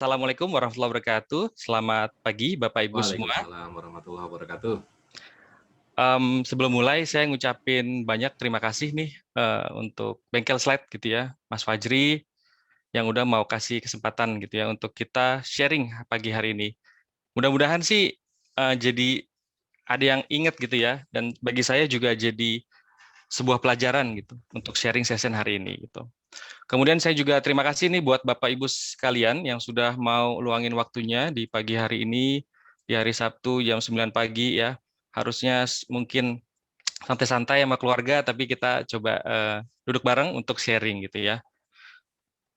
Assalamualaikum warahmatullahi wabarakatuh. Selamat pagi, Bapak Ibu semua. Waalaikumsalam warahmatullahi wabarakatuh. Sebelum mulai, saya ngucapin banyak terima kasih nih untuk Bengkel Slide gitu ya, Mas Fajri yang udah mau kasih kesempatan gitu ya untuk kita sharing pagi hari ini. Mudah-mudahan sih jadi ada yang ingat gitu ya, dan bagi saya juga jadi sebuah pelajaran gitu untuk sharing session hari ini gitu. Kemudian saya juga terima kasih nih buat Bapak Ibu sekalian yang sudah mau luangin waktunya di pagi hari ini, di hari Sabtu jam 9 pagi ya. Harusnya mungkin santai-santai sama keluarga, tapi kita coba duduk bareng untuk sharing gitu ya.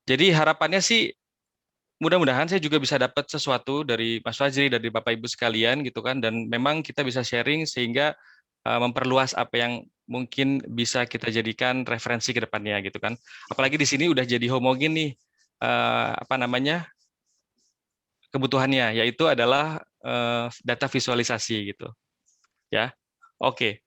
Jadi harapannya sih mudah-mudahan saya juga bisa dapat sesuatu dari Mas Fajri, dari Bapak Ibu sekalian gitu kan, dan memang kita bisa sharing sehingga memperluas apa yang mungkin bisa kita jadikan referensi ke depannya gitu kan. Apalagi di sini udah jadi homogen nih apa namanya kebutuhannya, yaitu adalah data visualisasi gitu ya. Oke.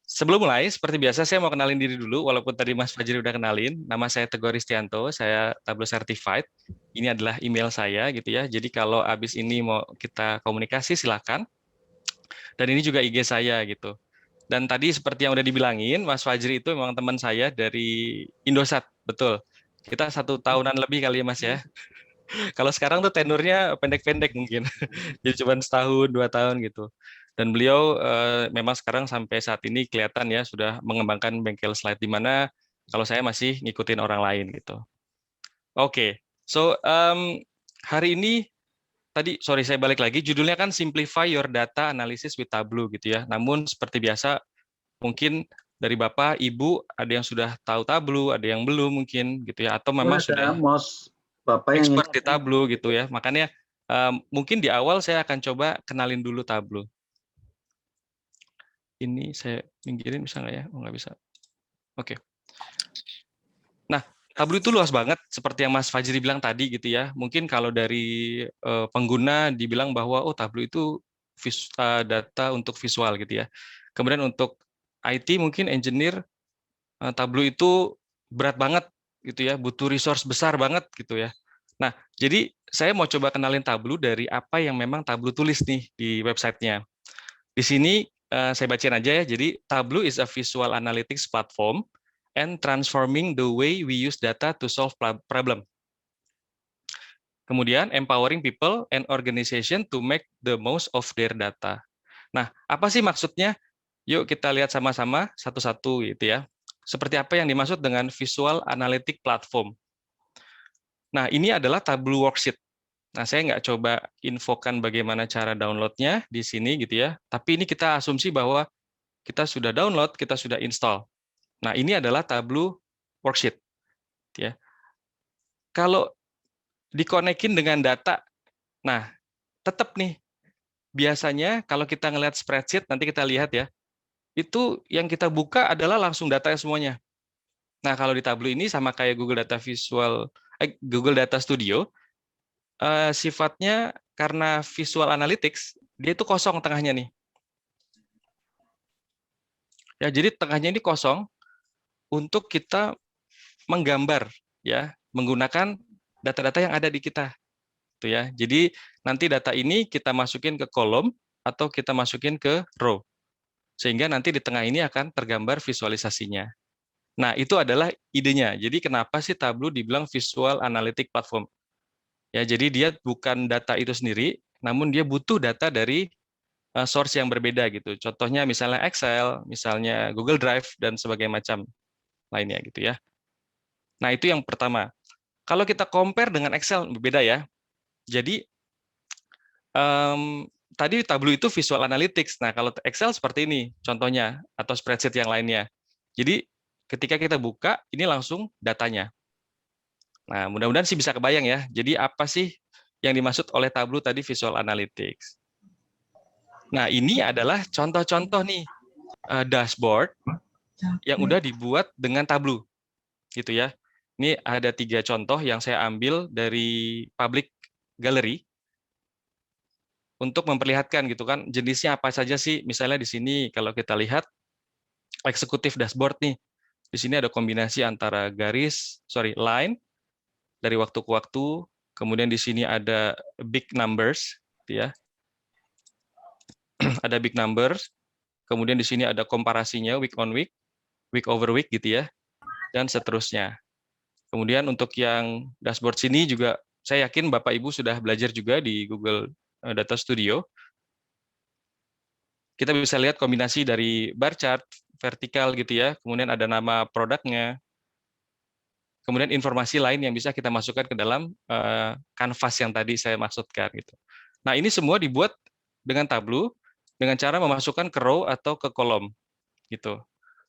Sebelum mulai, seperti biasa saya mau kenalin diri dulu, walaupun tadi Mas Fajri udah kenalin. Nama saya Teguh Ristianto, saya Tableau Certified. Ini adalah email saya gitu ya. Jadi kalau habis ini mau kita komunikasi silakan. Dan ini juga IG saya gitu. Dan tadi seperti yang udah dibilangin, Mas Fajri itu memang teman saya dari Indosat, betul. Kita 1 tahunan lebih kali ya Mas ya. Kalau sekarang tuh tenurnya pendek-pendek mungkin. Jadi cuma setahun, 2 tahun gitu. Dan beliau memang sekarang sampai saat ini kelihatan ya sudah mengembangkan bengkel slide di mana kalau saya masih ngikutin orang lain gitu. Oke, so hari ini tadi sorry saya balik lagi judulnya kan Simplify Your Data Analysis with Tableau gitu ya. Namun seperti biasa mungkin dari Bapak, Ibu ada yang sudah tahu Tableau, ada yang belum mungkin gitu ya, atau memang sudah Ada mos Bapak yang expert ini. di Tableau gitu ya. Makanya mungkin di awal saya akan coba kenalin dulu Tableau. Ini saya pinggirin bisa nggak ya? Oh, nggak bisa. Oke. Nah, Tableau itu luas banget seperti yang Mas Fajri bilang tadi gitu ya. Mungkin kalau dari pengguna dibilang bahwa oh Tableau itu data untuk visual gitu ya. Kemudian untuk IT mungkin engineer Tableau itu berat banget gitu ya, butuh resource besar banget gitu ya. Nah, jadi saya mau coba kenalin Tableau dari apa yang memang Tableau tulis nih di websitenya. Di sini saya bacain aja ya. Jadi Tableau is a visual analytics platform and transforming the way we use data to solve problem. Kemudian empowering people and organization to make the most of their data. Nah, apa sih maksudnya? Yuk kita lihat sama-sama satu-satu gitu ya. Seperti apa yang dimaksud dengan visual analytic platform. Nah, ini adalah Tableau Worksheet. Nah, saya nggak coba infokan bagaimana cara downloadnya di sini gitu ya. Tapi ini kita asumsi bahwa kita sudah download, kita sudah install. Nah, ini adalah Tableau Worksheet. Ya. Kalau dikonekin dengan data, nah tetap nih, biasanya kalau kita ngelihat spreadsheet, nanti kita lihat ya, itu yang kita buka adalah langsung data semuanya. Nah, kalau di Tableau ini sama kayak Google Data Studio, sifatnya karena visual analytics, dia itu kosong tengahnya nih. Ya, jadi tengahnya ini kosong untuk kita menggambar ya, menggunakan data-data yang ada di kita. Tuh ya. Jadi nanti data ini kita masukin ke kolom atau kita masukin ke row. Sehingga nanti di tengah ini akan tergambar visualisasinya. Nah, itu adalah idenya. Jadi kenapa sih Tableau dibilang visual analytic platform? Ya, jadi dia bukan data itu sendiri, namun dia butuh data dari source yang berbeda gitu. Contohnya misalnya Excel, misalnya Google Drive dan sebagainya macam lainnya gitu ya. Nah, itu yang pertama. Kalau kita compare dengan Excel berbeda ya. Jadi tadi Tableau itu visual analytics. Nah, kalau Excel seperti ini contohnya atau spreadsheet yang lainnya. Jadi ketika kita buka ini langsung datanya. Nah, mudah-mudahan sih bisa kebayang ya. Jadi apa sih yang dimaksud oleh Tableau tadi visual analytics? Nah, ini adalah contoh-contoh nih dashboard yang udah dibuat dengan Tableau, gitu ya. Ini ada 3 contoh yang saya ambil dari public gallery untuk memperlihatkan gitu kan jenisnya apa saja sih. Misalnya di sini kalau kita lihat eksekutif dashboard nih, di sini ada kombinasi antara line dari waktu ke waktu, kemudian di sini ada big numbers, gitu ya. Ada big numbers, kemudian di sini ada komparasinya week on week, week over week gitu ya, dan seterusnya. Kemudian untuk yang dashboard sini juga saya yakin Bapak Ibu sudah belajar juga di Google Data Studio. Kita bisa lihat kombinasi dari bar chart, vertikal gitu ya, kemudian ada nama produknya, kemudian informasi lain yang bisa kita masukkan ke dalam kanvas yang tadi saya maksudkan gitu. Nah, ini semua dibuat dengan Tableau dengan cara memasukkan ke row atau ke kolom gitu.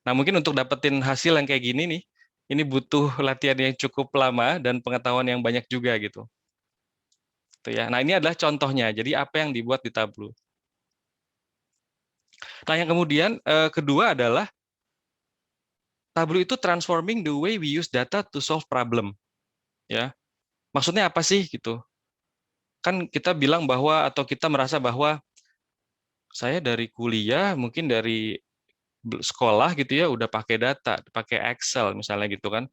Nah, mungkin untuk dapetin hasil yang kayak gini nih, ini butuh latihan yang cukup lama dan pengetahuan yang banyak juga gitu. Tuh ya. Nah, ini adalah contohnya. Jadi apa yang dibuat di Tableau. Nah, yang kemudian kedua adalah Tableau itu transforming the way we use data to solve problem. Ya, maksudnya apa sih gitu? Kan kita bilang bahwa atau kita merasa bahwa saya dari kuliah, mungkin dari sekolah gitu ya, udah pakai data, pakai Excel misalnya gitu kan.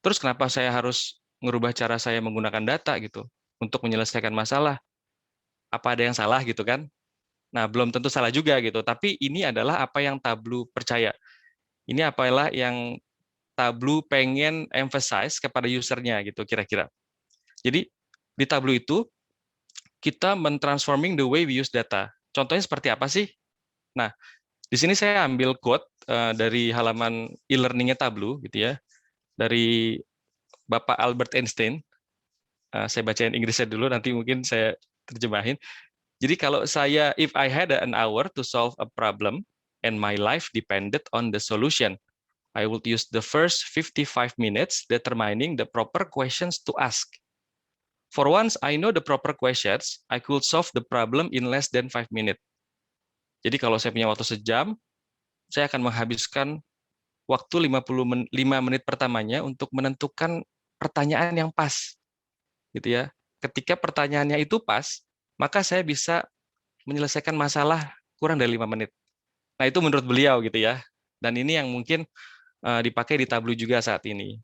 Terus kenapa saya harus merubah cara saya menggunakan data gitu untuk menyelesaikan masalah? Apa ada yang salah gitu kan? Nah, belum tentu salah juga gitu. Tapi ini adalah apa yang Tableau percaya. Ini apalah yang Tableau pengen emphasize kepada usernya gitu kira-kira. Jadi di Tableau itu kita mentransforming the way we use data. Contohnya seperti apa sih? Nah, di sini saya ambil quote dari halaman e-learning-nya Tableau gitu ya, dari Bapak Albert Einstein. Saya bacain Inggrisnya dulu, nanti mungkin saya terjemahin. Jadi kalau saya, if I had an hour to solve a problem and my life depended on the solution, I would use the first 55 minutes determining the proper questions to ask. For once I know the proper questions, I could solve the problem in less than 5 minutes. Jadi kalau saya punya waktu sejam, saya akan menghabiskan waktu 55 menit pertamanya untuk menentukan pertanyaan yang pas. Gitu ya. Ketika pertanyaannya itu pas, maka saya bisa menyelesaikan masalah kurang dari 5 menit. Nah, itu menurut beliau gitu ya. Dan ini yang mungkin dipakai di Tableau juga saat ini.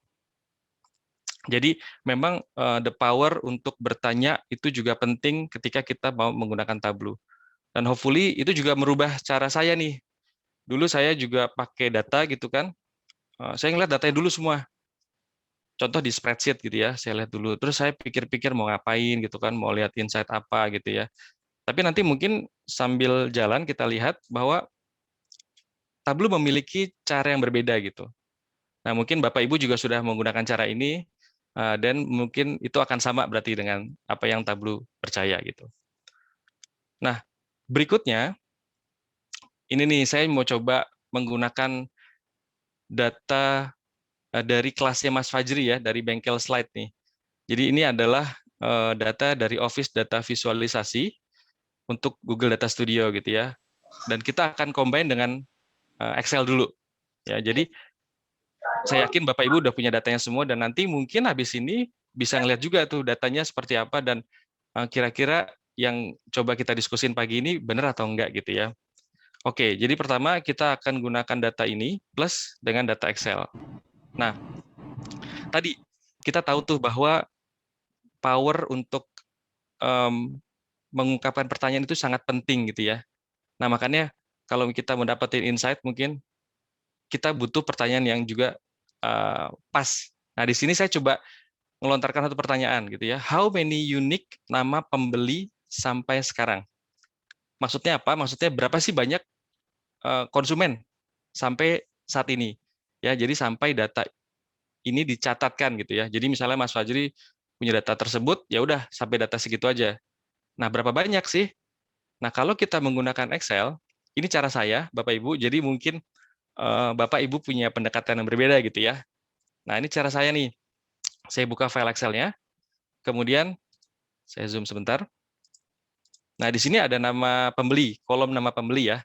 Jadi memang the power untuk bertanya itu juga penting ketika kita mau menggunakan Tableau. Dan hopefully itu juga merubah cara saya nih. Dulu saya juga pakai data gitu kan. Saya ngeliat datanya dulu semua. Contoh di spreadsheet gitu ya, saya lihat dulu. Terus saya pikir-pikir mau ngapain gitu kan, mau lihat insight apa gitu ya. Tapi nanti mungkin sambil jalan kita lihat bahwa Tableau memiliki cara yang berbeda gitu. Nah, mungkin Bapak Ibu juga sudah menggunakan cara ini dan mungkin itu akan sama berarti dengan apa yang Tableau percaya gitu. Nah, berikutnya ini nih saya mau coba menggunakan data dari kelasnya Mas Fajri ya, dari bengkel slide nih. Jadi ini adalah data dari Office Data Visualisasi untuk Google Data Studio gitu ya. Dan kita akan combine dengan Excel dulu. Ya, jadi saya yakin Bapak Ibu udah punya datanya semua dan nanti mungkin habis ini bisa ngeliat juga tuh datanya seperti apa dan kira-kira yang coba kita diskusin pagi ini benar atau enggak gitu ya. Oke, jadi pertama kita akan gunakan data ini plus dengan data Excel. Nah, tadi kita tahu tuh bahwa power untuk mengungkapkan pertanyaan itu sangat penting gitu ya. Nah, makanya kalau kita mendapatkan insight mungkin kita butuh pertanyaan yang juga pas. Nah, di sini saya coba melontarkan satu pertanyaan gitu ya. How many unique nama pembeli sampai sekarang? Maksudnya apa? Maksudnya berapa sih banyak konsumen sampai saat ini? Ya, jadi sampai data ini dicatatkan gitu ya. Jadi misalnya Mas Fajri punya data tersebut, ya udah sampai data segitu aja. Nah, berapa banyak sih? Nah, kalau kita menggunakan Excel, ini cara saya, Bapak Ibu. Jadi mungkin Bapak Ibu punya pendekatan yang berbeda gitu ya. Nah, ini cara saya nih. Saya buka file Excel-nya, kemudian saya zoom sebentar. Nah, di sini ada nama pembeli, kolom nama pembeli ya.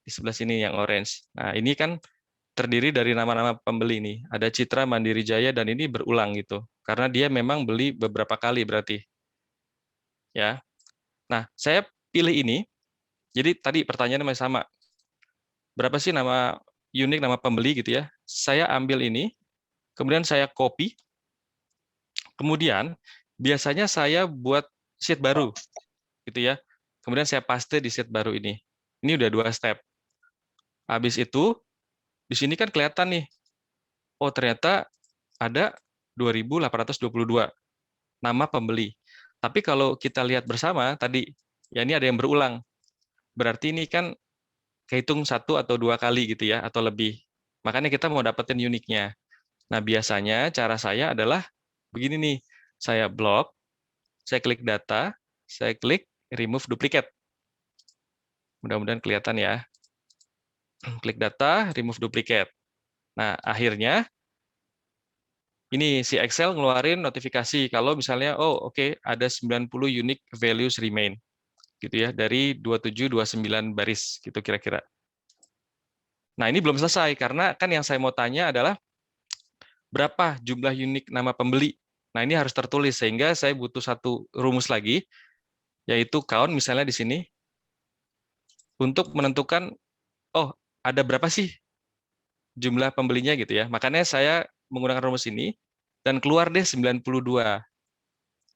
Di sebelah sini yang orange. Nah, ini kan terdiri dari nama-nama pembeli nih. Ada Citra, Mandiri Jaya, dan ini berulang gitu. Karena dia memang beli beberapa kali berarti. Ya. Nah, saya pilih ini. Jadi tadi pertanyaannya masih sama. Berapa sih nama unik nama pembeli gitu ya? Saya ambil ini, kemudian saya copy. Kemudian biasanya saya buat sheet baru, gitu ya. Kemudian saya paste di sheet baru ini. Ini udah 2 step. Habis itu, di sini kan kelihatan nih, oh ternyata ada 2.822 nama pembeli. Tapi kalau kita lihat bersama tadi, ya ini ada yang berulang. Berarti ini kan kehitung 1 atau 2 kali gitu ya, atau lebih. Makanya kita mau dapetin uniknya. Nah, biasanya cara saya adalah begini nih. Saya blok, saya klik data, saya klik remove duplicate. Mudah-mudahan kelihatan ya. Klik data, remove duplicate. Nah, akhirnya ini si Excel ngeluarin notifikasi kalau misalnya oke, ada 90 unique values remain gitu ya dari 2729 baris gitu kira-kira. Nah, ini belum selesai karena kan yang saya mau tanya adalah berapa jumlah unik nama pembeli. Nah, ini harus tertulis sehingga saya butuh satu rumus lagi yaitu count misalnya di sini untuk menentukan ada berapa sih jumlah pembelinya gitu ya. Makanya saya menggunakan rumus ini dan keluar deh 92.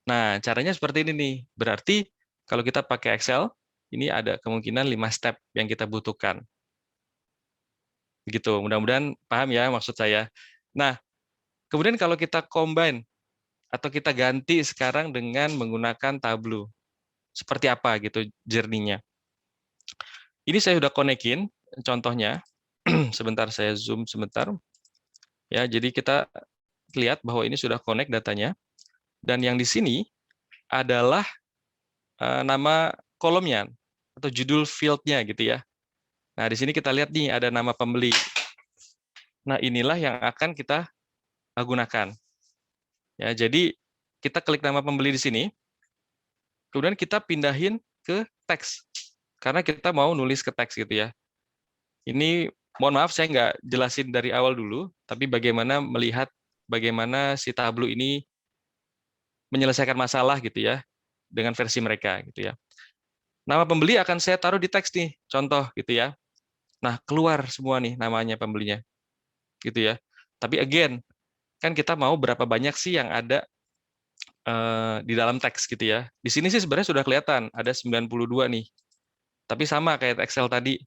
Nah, caranya seperti ini nih. Berarti kalau kita pakai Excel, ini ada kemungkinan 5 step yang kita butuhkan. Begitu, mudah-mudahan paham ya maksud saya. Nah, kemudian kalau kita combine atau kita ganti sekarang dengan menggunakan Tableau, seperti apa gitu journey-nya. Ini saya sudah konekin contohnya. Sebentar saya zoom sebentar. Ya, jadi kita lihat bahwa ini sudah connect datanya. Dan yang di sini adalah nama kolomnya atau judul field-nya gitu ya. Nah, di sini kita lihat nih ada nama pembeli. Nah, inilah yang akan kita gunakan. Ya, jadi kita klik nama pembeli di sini, kemudian kita pindahin ke teks. Karena kita mau nulis ke teks gitu ya. Ini mohon maaf saya nggak jelasin dari awal dulu, tapi bagaimana melihat bagaimana si Tableau ini menyelesaikan masalah gitu ya dengan versi mereka gitu ya. Nama pembeli akan saya taruh di teks nih, contoh gitu ya. Nah, keluar semua nih namanya pembelinya. Gitu ya. Tapi again, kan kita mau berapa banyak sih yang ada di dalam teks gitu ya. Di sini sih sebenarnya sudah kelihatan ada 92 nih. Tapi sama kayak Excel tadi,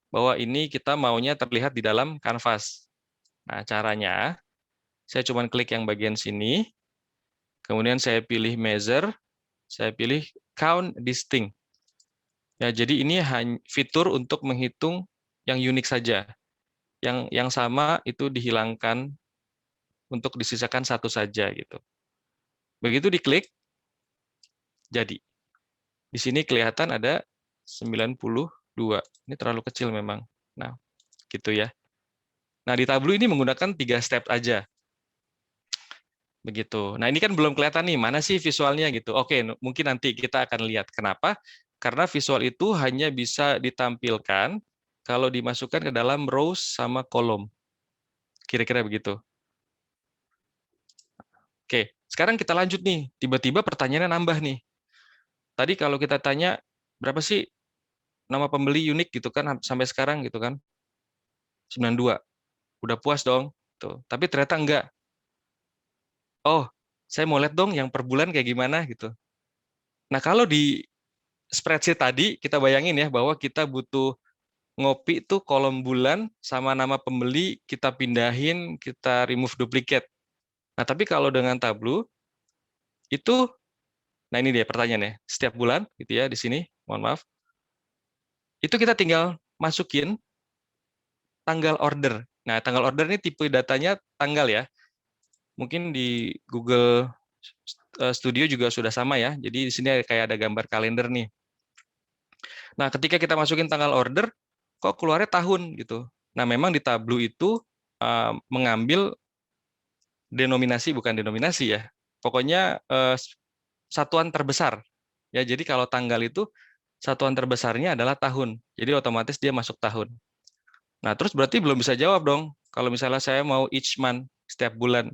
bahwa ini kita maunya terlihat di dalam kanvas. Nah, caranya saya cuma klik yang bagian sini, kemudian saya pilih measure, saya pilih count distinct. Ya, jadi ini hanya fitur untuk menghitung yang unik saja. Yang sama itu dihilangkan untuk disisakan satu saja gitu. Begitu diklik, jadi. Di sini kelihatan ada 92. Ini terlalu kecil memang. Nah, gitu ya. Nah, di Tableau ini menggunakan 3 step aja. Begitu. Nah, ini kan belum kelihatan nih, mana sih visualnya gitu. Oke, mungkin nanti kita akan lihat. Kenapa? Karena visual itu hanya bisa ditampilkan kalau dimasukkan ke dalam rows sama kolom. Kira-kira begitu. Oke, sekarang kita lanjut nih. Tiba-tiba pertanyaannya nambah nih. Tadi kalau kita tanya, berapa sih nama pembeli unik gitu kan sampai sekarang gitu kan? 92. Udah puas dong. Tuh. Tapi ternyata enggak. Oh, saya mau lihat dong yang per bulan kayak gimana gitu. Nah, kalau di spreadsheet tadi, kita bayangin ya bahwa kita butuh ngopi tuh kolom bulan sama nama pembeli, kita pindahin, kita remove duplicate. Nah, tapi kalau dengan Tableau, itu, nah ini dia pertanyaannya, setiap bulan gitu ya, di sini, mohon maaf, itu kita tinggal masukin tanggal order. Nah, tanggal order ini tipe datanya tanggal ya. Mungkin di Google Studio juga sudah sama ya. Jadi di sini kayak ada gambar kalender nih. Nah, ketika kita masukin tanggal order, kok keluarnya tahun gitu. Nah, memang di Tableau itu mengambil denominasi, bukan denominasi ya. Pokoknya satuan terbesar. Ya, jadi kalau tanggal itu satuan terbesarnya adalah tahun. Jadi otomatis dia masuk tahun. Nah, terus berarti belum bisa jawab dong. Kalau misalnya saya mau each month, setiap bulan.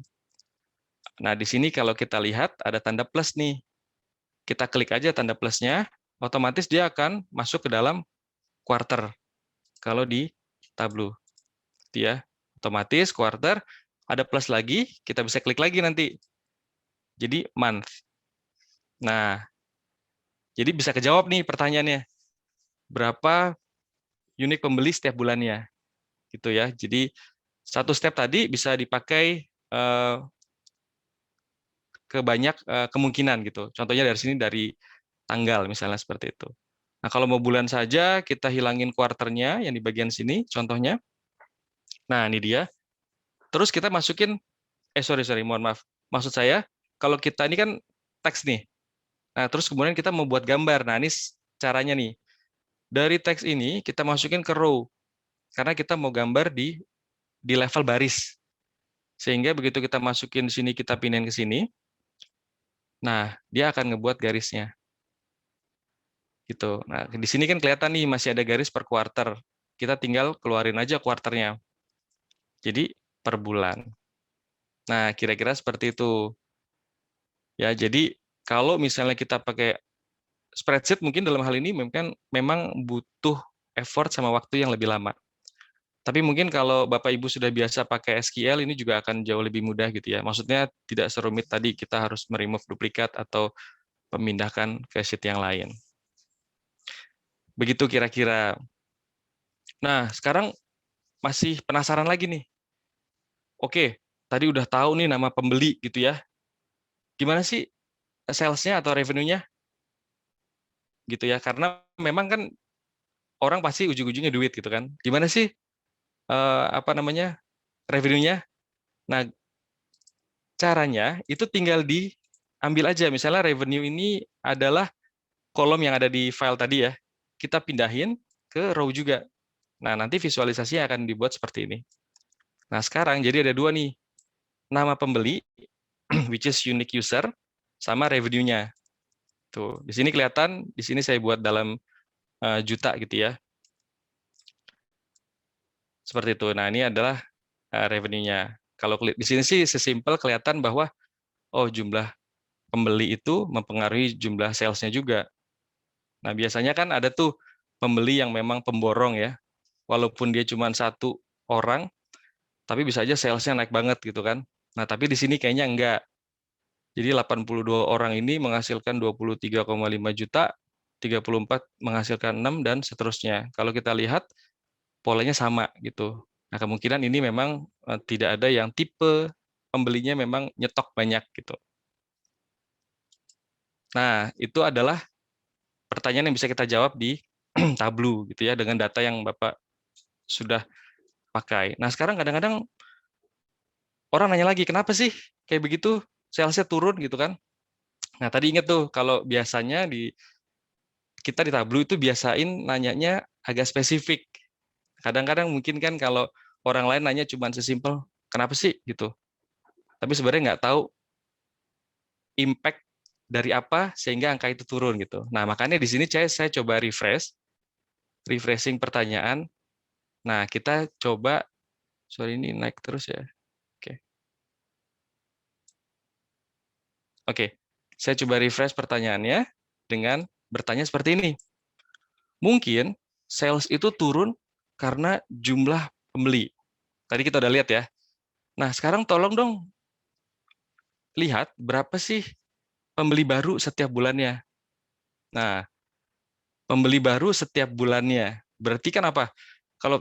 Nah, di sini kalau kita lihat ada tanda plus nih. Kita klik aja tanda plusnya, otomatis dia akan masuk ke dalam quarter. Kalau di Tableau. Ya, otomatis quarter, ada plus lagi, kita bisa klik lagi nanti. jadi month. Nah, jadi bisa kejawab nih pertanyaannya. Berapa unit pembeli setiap bulannya? Gitu ya. Jadi satu step tadi bisa dipakai ke banyak kemungkinan gitu. Contohnya dari sini dari tanggal misalnya seperti itu. Nah, kalau mau bulan saja kita hilangin kuarternya yang di bagian sini contohnya. Nah, ini dia. Terus kita masukin sorry, mohon maaf. Maksud saya kalau kita ini kan teks nih. Nah, terus kemudian kita mau buat gambar. Nah, ini caranya nih. Dari teks ini kita masukin ke row karena kita mau gambar di level baris. Sehingga begitu kita masukin sini kita pindahin ke sini. Nah, dia akan ngebuat garisnya. Gitu. Nah, di sini kan kelihatan nih masih ada garis per kuarter. Kita tinggal keluarin aja kuarternya. Jadi per bulan. Nah, kira-kira seperti itu. Ya, jadi kalau misalnya kita pakai spreadsheet mungkin dalam hal ini memang butuh effort sama waktu yang lebih lama. Tapi mungkin kalau Bapak Ibu sudah biasa pakai SQL ini juga akan jauh lebih mudah gitu ya. Maksudnya tidak serumit tadi kita harus meremove duplikat atau memindahkan ke sheet yang lain. Begitu kira-kira. Nah, sekarang masih penasaran lagi nih. Oke, tadi udah tahu nih nama pembeli gitu ya. Gimana sih sales-nya atau revenue-nya? Gitu ya. Karena memang kan orang pasti ujung-ujungnya duit gitu kan. Gimana sih apa namanya? Revenue-nya? Nah, caranya itu tinggal diambil aja. Misalnya revenue ini adalah kolom yang ada di file tadi ya. Kita pindahin ke row juga. Nah, nanti visualisasinya akan dibuat seperti ini. Nah, sekarang jadi ada dua nih. Nama pembeli, which is unique user, sama revenue-nya. Tuh, di sini kelihatan, di sini saya buat dalam juta gitu ya. Seperti itu. Nah, ini adalah revenue-nya. Kalau di sini sih sesimpel kelihatan bahwa oh jumlah pembeli itu mempengaruhi jumlah sales-nya juga. Nah, biasanya kan ada tuh pembeli yang memang pemborong ya. Walaupun dia cuma satu orang, tapi bisa aja sales-nya naik banget gitu kan. Nah, tapi di sini kayaknya enggak. Jadi 82 orang ini menghasilkan 23,5 juta, 34 menghasilkan 6 dan seterusnya. Kalau kita lihat polanya sama gitu. Nah, kemungkinan ini memang tidak ada yang tipe pembelinya memang nyetok banyak gitu. Nah, itu adalah pertanyaan yang bisa kita jawab di Tableau gitu ya dengan data yang Bapak sudah pakai. Nah, sekarang kadang-kadang orang nanya lagi, kenapa sih kayak begitu salesnya turun gitu kan? Nah, tadi ingat tuh kalau biasanya kita di Tableau itu biasain nanyanya agak spesifik. Kadang-kadang mungkin kan kalau orang lain nanya cuma sesimpel, kenapa sih gitu. Tapi sebenarnya nggak tahu impact dari apa sehingga angka itu turun gitu. Nah, makanya di sini saya coba refreshing pertanyaan. Nah, kita coba, sorry ini naik terus ya. Oke. Oke, saya coba refresh pertanyaannya dengan bertanya seperti ini. Mungkin sales itu turun karena jumlah pembeli. Tadi kita udah lihat ya. Nah, sekarang tolong dong lihat berapa sih pembeli baru setiap bulannya. Nah, pembeli baru setiap bulannya. Berarti kan apa? Kalau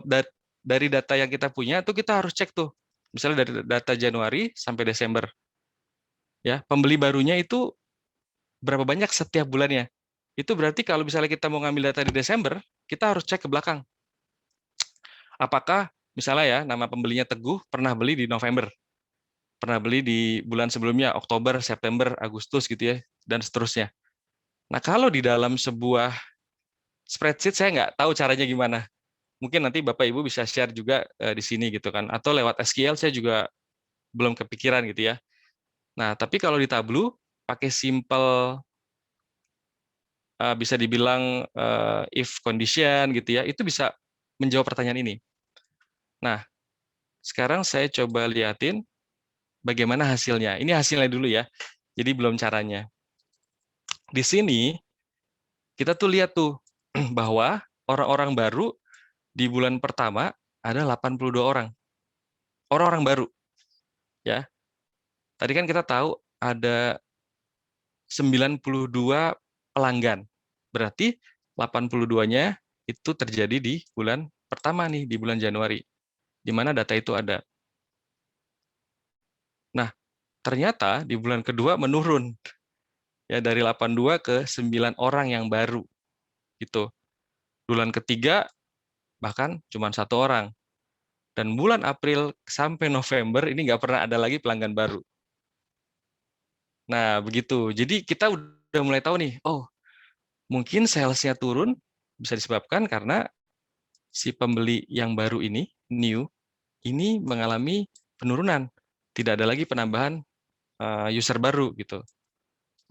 dari data yang kita punya, tuh kita harus cek tuh. Misalnya dari data Januari sampai Desember. Ya, pembeli barunya itu berapa banyak setiap bulannya. Itu berarti kalau misalnya kita mau ngambil data di Desember, kita harus cek ke belakang. Apakah misalnya ya, nama pembelinya Teguh pernah beli di November, pernah beli di bulan sebelumnya, Oktober, September, Agustus gitu ya, dan seterusnya. Nah, kalau di dalam sebuah spreadsheet saya nggak tahu caranya gimana. Mungkin nanti Bapak Ibu bisa share juga di sini gitu kan. Atau lewat SQL saya juga belum kepikiran gitu ya. Nah, tapi kalau di Tableau pakai simple bisa dibilang if condition gitu ya, itu bisa menjawab pertanyaan ini. Nah, sekarang saya coba liatin bagaimana hasilnya. Ini hasilnya dulu ya. Jadi belum caranya. Di sini kita tuh lihat tuh bahwa orang-orang baru di bulan pertama ada 82 orang. Orang-orang baru ya. Tadi kan kita tahu ada 92 pelanggan. Berarti 82-nya itu terjadi di bulan pertama nih, di bulan Januari, di mana data itu ada. Nah, ternyata di bulan kedua menurun, ya dari 82 ke 9 orang yang baru, gitu. Bulan ketiga bahkan cuma 1 orang. Dan bulan April sampai November ini nggak pernah ada lagi pelanggan baru. Nah, begitu. Jadi kita udah mulai tahu nih, oh, mungkin sales-nya turun bisa disebabkan karena si pembeli yang baru ini, new, ini mengalami penurunan. Tidak ada lagi penambahan user baru gitu.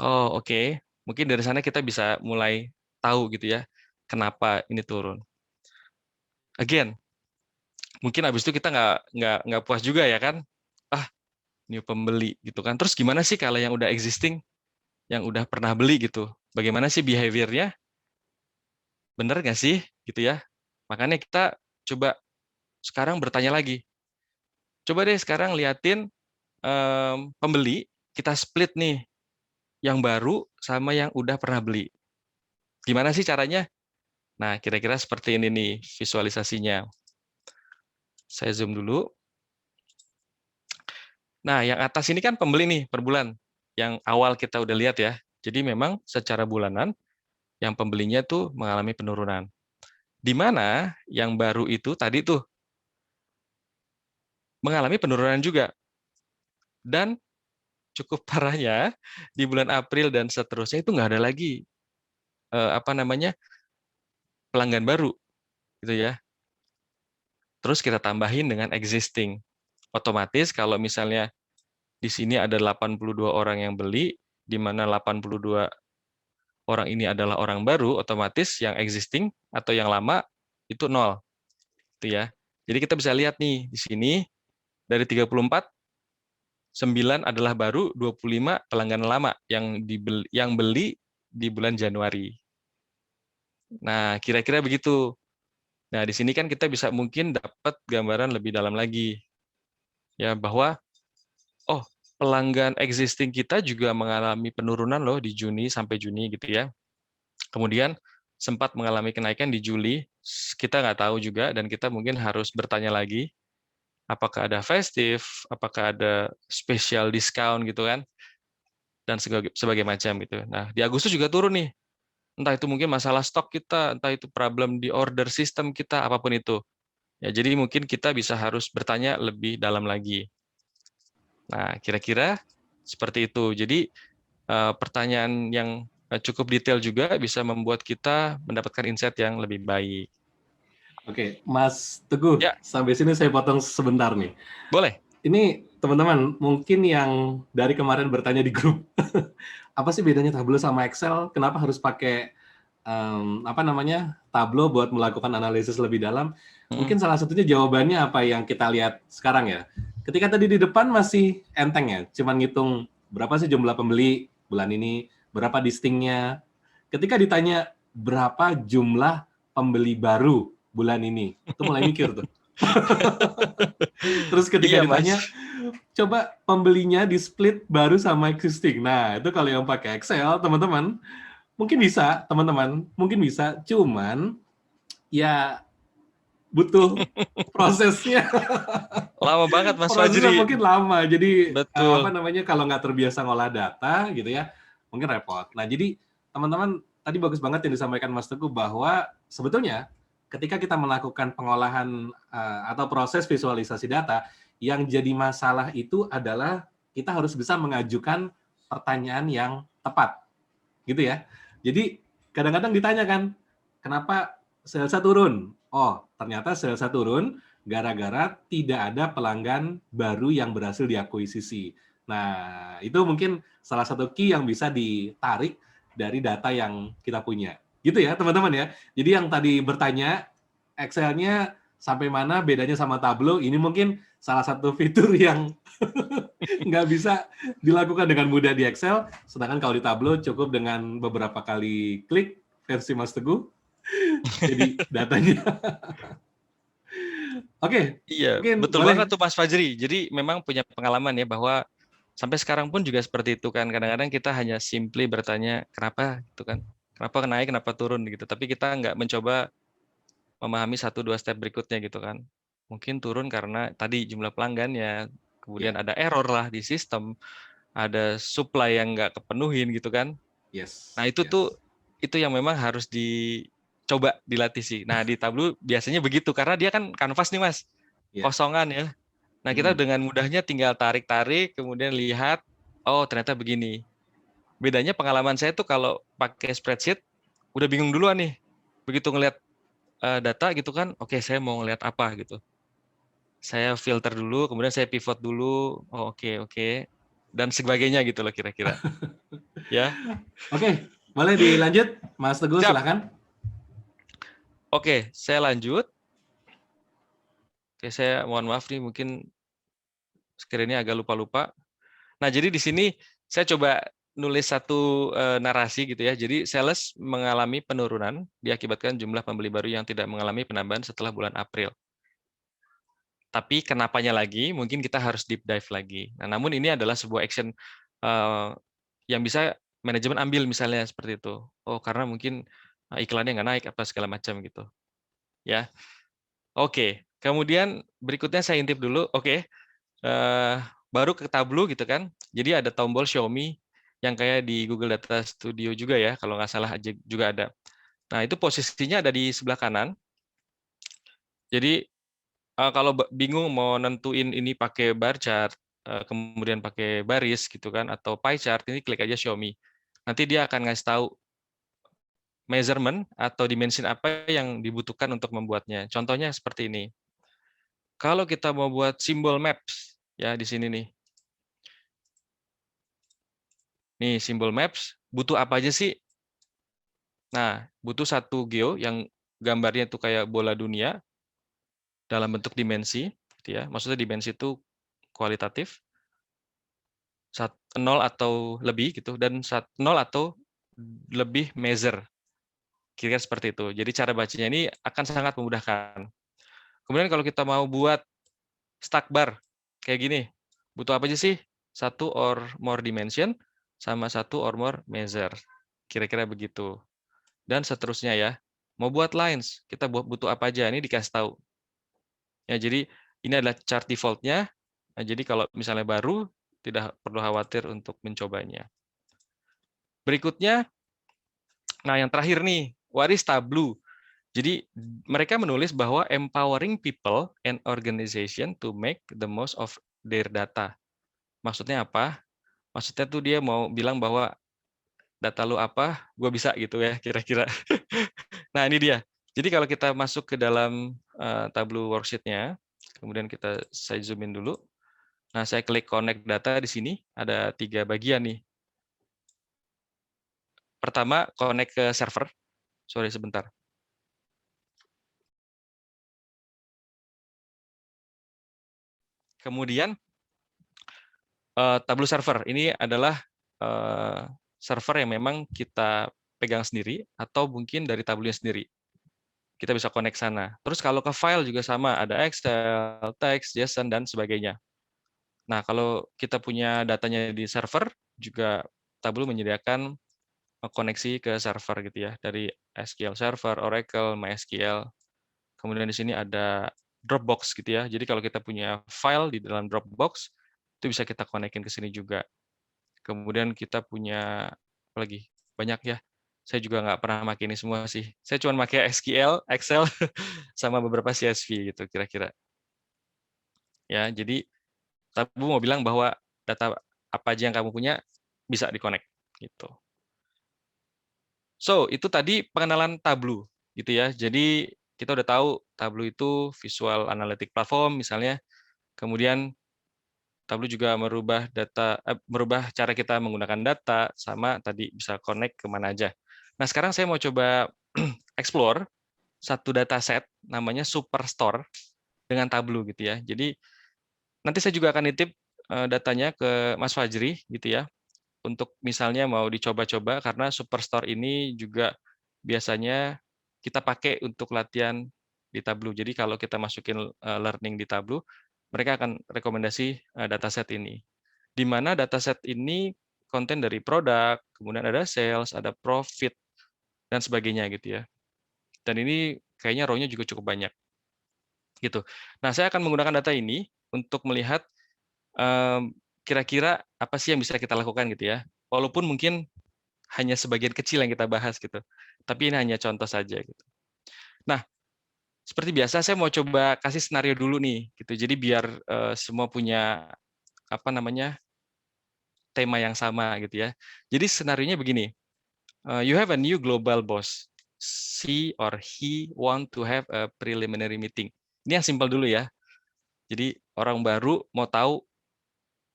Oh, oke. Mungkin dari sana kita bisa mulai tahu gitu ya, kenapa ini turun. Again, mungkin habis itu kita nggak puas juga ya kan? Ah, new pembeli gitu kan. Terus gimana sih kalau yang udah existing, yang udah pernah beli gitu? Bagaimana sih behavior-nya? Bener nggak sih gitu ya? Makanya kita coba sekarang bertanya lagi. Coba deh sekarang liatin pembeli, kita split nih yang baru sama yang udah pernah beli. Gimana sih caranya? Nah, kira-kira seperti ini nih visualisasinya. Saya zoom dulu. Nah, yang atas ini kan pembeli nih per bulan. Yang awal kita udah lihat ya. Jadi memang secara bulanan yang pembelinya tuh mengalami penurunan. Di mana yang baru itu tadi tuh mengalami penurunan juga. Dan cukup parahnya di bulan April dan seterusnya itu nggak ada lagi pelanggan baru gitu ya. Terus kita tambahin dengan existing. Otomatis kalau misalnya di sini ada 82 orang yang beli, di mana 82 orang ini adalah orang baru, otomatis yang existing atau yang lama itu 0. Gitu ya. Jadi kita bisa lihat nih di sini dari 34 9 adalah baru, 25 pelanggan lama yang beli di bulan Januari. Nah, kira-kira begitu. Nah, di sini kan kita bisa mungkin dapat gambaran lebih dalam lagi. Ya, bahwa oh, pelanggan existing kita juga mengalami penurunan loh di Juni sampai Juni gitu ya. Kemudian sempat mengalami kenaikan di Juli, kita nggak tahu juga dan kita mungkin harus bertanya lagi apakah ada festive, apakah ada special discount gitu kan, dan sebagai macam gitu. Nah, di Agustus juga turun nih. Entah itu mungkin masalah stok kita, entah itu problem di order system kita, apapun itu. Ya, jadi mungkin kita bisa harus bertanya lebih dalam lagi. Nah, kira-kira seperti itu. Jadi, pertanyaan yang cukup detail juga bisa membuat kita mendapatkan insight yang lebih baik. Oke, Mas Teguh, Ya, sampai sini saya potong sebentar nih. boleh. Ini teman-teman, mungkin yang dari kemarin bertanya di grup, apa sih bedanya Tableau sama Excel? Kenapa harus pakai Tableau buat melakukan analisis lebih dalam? Mungkin salah satunya jawabannya apa yang kita lihat sekarang ya. Ketika tadi di depan masih enteng ya, cuman ngitung berapa sih jumlah pembeli bulan ini, berapa distingnya. Ketika ditanya berapa jumlah pembeli baru bulan ini, itu mulai mikir tuh. Terus ketika Iya, ditanya, Mas. coba pembelinya di split baru sama existing. Nah, itu kalau yang pakai Excel, teman-teman, mungkin bisa, cuman ya butuh prosesnya. Lama banget, Mas Prosesnya Fajri. mungkin lama. Jadi Betul. kalau nggak terbiasa ngolah data gitu ya, mungkin repot. Nah, jadi teman-teman tadi bagus banget yang disampaikan Mas Teguh bahwa sebetulnya ketika kita melakukan pengolahan atau proses visualisasi data, yang jadi masalah itu adalah kita harus bisa mengajukan pertanyaan yang tepat, gitu ya. Jadi kadang-kadang ditanyakan, kenapa salesnya turun? Oh, ternyata salesnya turun gara-gara tidak ada pelanggan baru yang berhasil diakuisisi. Nah, itu mungkin salah satu key yang bisa ditarik dari data yang kita punya. Gitu ya, teman-teman ya. Jadi yang tadi bertanya, Excel-nya sampai mana bedanya sama Tableau, ini mungkin salah satu fitur yang nggak bisa dilakukan dengan mudah di Excel, sedangkan kalau di Tableau cukup dengan beberapa kali klik versi Mas Teguh, jadi datanya. Oke, Iya, mungkin betul boleh. banget tuh Mas Fajri. Jadi memang punya pengalaman ya bahwa Sampai sekarang pun juga seperti itu kan. Kadang-kadang kita hanya simply bertanya kenapa gitu kan. Kenapa naik, kenapa turun gitu. Tapi kita nggak mencoba memahami 1-2 step berikutnya gitu kan. Mungkin turun karena tadi jumlah pelanggannya, kemudian Ya, ada error lah di sistem, ada supply yang nggak kepenuhin gitu kan. Nah, yes, itu tuh yes. itu yang memang harus dicoba dilatih sih. Nah, di Tableau biasanya begitu karena dia kan kanvas nih, Mas. Ya. Kosongan ya. Nah, kita Mm. dengan mudahnya tinggal tarik-tarik kemudian lihat oh, ternyata begini. Bedanya pengalaman saya tuh kalau pakai spreadsheet udah bingung duluan nih. Begitu ngelihat data gitu kan, oke saya mau ngelihat apa gitu. Saya filter dulu, kemudian saya pivot dulu. Oh, oke. Dan sebagainya gitu loh kira-kira. Ya. Oke, boleh dilanjut, Mas Teguh, Siap. silahkan. Oke, saya lanjut. Oke, saya mohon maaf nih mungkin screen-nya agak lupa-lupa. Nah, jadi di sini saya coba nulis satu narasi gitu ya. Jadi sales mengalami penurunan diakibatkan jumlah pembeli baru yang tidak mengalami penambahan setelah bulan April. Tapi kenapanya lagi, mungkin kita harus deep dive lagi. Nah, namun ini adalah sebuah action yang bisa manajemen ambil misalnya seperti itu. Oh, karena mungkin iklannya nggak naik apa segala macam gitu. Ya, oke. Kemudian berikutnya saya intip dulu. Oke, baru ke Tableau gitu kan. Jadi ada tombol Show Me yang kayak di Google Data Studio juga ya, kalau nggak salah juga ada. Nah, itu posisinya ada di sebelah kanan. Jadi kalau bingung mau nentuin ini pakai bar chart, kemudian pakai baris gitu kan, atau pie chart, ini klik aja Show Me. Nanti dia akan ngasih tahu measurement atau dimensi apa yang dibutuhkan untuk membuatnya. Contohnya seperti ini. Kalau kita mau buat simbol maps, ya di sini nih. Nih, simbol maps, butuh apa aja sih? Nah, butuh satu geo yang gambarnya itu kayak bola dunia dalam bentuk dimensi, gitu ya. Maksudnya dimensi itu kualitatif, 0 atau lebih gitu, dan 0 atau lebih measure. Kira-kira seperti itu. Jadi cara bacanya ini akan sangat memudahkan. Kemudian kalau kita mau buat stack bar, kayak gini, butuh apa aja sih? Satu or more dimension, sama satu or more measure. Kira-kira begitu. Dan seterusnya ya. Mau buat lines, kita butuh apa aja? Ini dikasih tahu. Ya, jadi ini adalah chart default-nya. Nah, jadi kalau misalnya baru, tidak perlu khawatir untuk mencobanya. Berikutnya, nah yang terakhir nih, what is Tableau? Jadi mereka menulis bahwa empowering people and organization to make the most of their data. Maksudnya apa? Maksudnya tuh dia mau bilang bahwa data lu apa, gue bisa gitu ya kira-kira. Nah ini dia. Jadi kalau kita masuk ke dalam Tableau worksheet-nya, kemudian saya zoom in dulu. Nah saya klik connect data di sini, ada 3 bagian nih. Pertama connect ke server. Sorry sebentar. Kemudian Tableau server ini adalah server yang memang kita pegang sendiri atau mungkin dari Tableau-nya sendiri. Kita bisa connect sana. Terus kalau ke file juga sama, ada Excel, text, JSON, dan sebagainya. Nah, kalau kita punya datanya di server, juga Tableau menyediakan koneksi ke server gitu ya, dari SQL Server, Oracle, MySQL. Kemudian di sini ada Dropbox gitu ya. Jadi kalau kita punya file di dalam Dropbox, itu bisa kita konekin ke sini juga. Kemudian kita punya apa lagi? Banyak ya. Saya juga nggak pernah pakai ini semua sih. Saya cuma pakai SQL, Excel, sama beberapa CSV gitu kira-kira. Ya, jadi Tableau mau bilang bahwa data apa aja yang kamu punya bisa di-connect gitu. So, itu tadi pengenalan Tableau gitu ya. Jadi kita udah tahu Tableau itu visual analytic platform misalnya. Kemudian Tableau juga merubah cara kita menggunakan data sama tadi bisa connect kemana aja. Nah, sekarang saya mau coba explore satu dataset namanya Superstore dengan Tableau gitu ya. Jadi nanti saya juga akan nitip datanya ke Mas Fajri gitu ya. Untuk misalnya mau dicoba-coba karena Superstore ini juga biasanya kita pakai untuk latihan di Tableau. Jadi kalau kita masukin learning di Tableau, mereka akan rekomendasi dataset ini. di mana dataset ini konten dari produk, kemudian ada sales, ada profit, dan sebagainya gitu ya. Dan ini kayaknya row-nya juga cukup banyak. Gitu. Nah, saya akan menggunakan data ini untuk melihat kira-kira apa sih yang bisa kita lakukan gitu ya. Walaupun mungkin hanya sebagian kecil yang kita bahas gitu. Tapi ini hanya contoh saja gitu. Nah, seperti biasa saya mau coba kasih skenario dulu nih gitu. Jadi biar semua punya apa namanya? Tema yang sama gitu ya. Jadi skenarionya begini. You have a new global boss. She or he want to have a preliminary meeting. Ini yang simpel dulu ya. Jadi orang baru mau tahu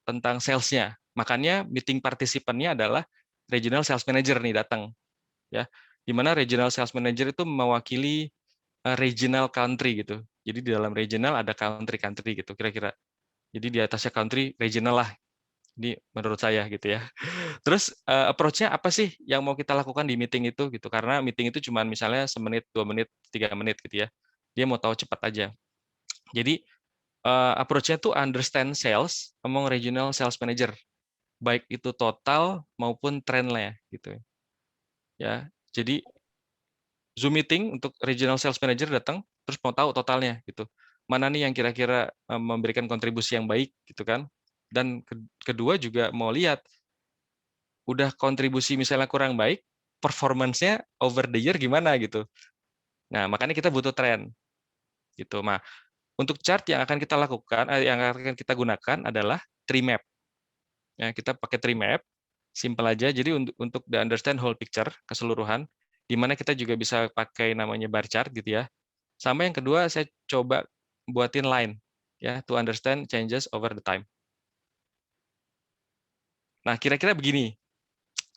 tentang sales-nya. Makanya meeting partisipannya adalah regional sales manager nih datang ya. Di mana regional sales manager itu mewakili regional country gitu. Jadi di dalam regional ada country-country gitu kira-kira. Jadi di atasnya country regional lah. Ini menurut saya gitu ya. Terus approach-nya apa sih yang mau kita lakukan di meeting itu gitu. Karena meeting itu cuma misalnya semenit, 2 menit, 3 menit gitu ya. Dia mau tahu cepat aja. Jadi approach-nya tuh understand sales among regional sales manager, baik itu total maupun trend-nya gitu. Ya. Jadi Zoom meeting untuk regional sales manager datang terus mau tahu totalnya gitu. Mana nih yang kira-kira memberikan kontribusi yang baik gitu kan. Dan kedua juga mau lihat udah kontribusi misalnya kurang baik, performance-nya over the year gimana gitu. Nah, makanya kita butuh tren gitu. Nah, untuk chart yang akan kita lakukan, yang akan kita gunakan adalah tree map. Ya, kita pakai tree map, simple aja. Jadi untuk the understand whole picture keseluruhan, di mana kita juga bisa pakai namanya bar chart gitu ya. Sama yang kedua saya coba buatin line ya to understand changes over the time. Nah, kira-kira begini.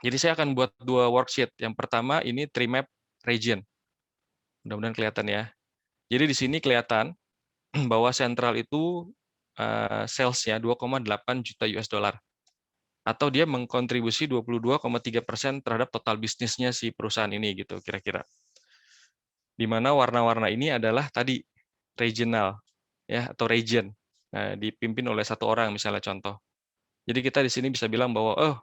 Jadi saya akan buat 2 worksheet. Yang pertama ini tree map region. Mudah-mudahan kelihatan ya. Jadi di sini kelihatan bahwa sentral itu sales-nya 2,8 juta US dollar. Atau dia mengkontribusi 22,3% terhadap total bisnisnya si perusahaan ini gitu kira-kira. Di mana warna-warna ini adalah tadi regional ya atau region. Nah, dipimpin oleh satu orang misalnya contoh. Jadi kita di sini bisa bilang bahwa oh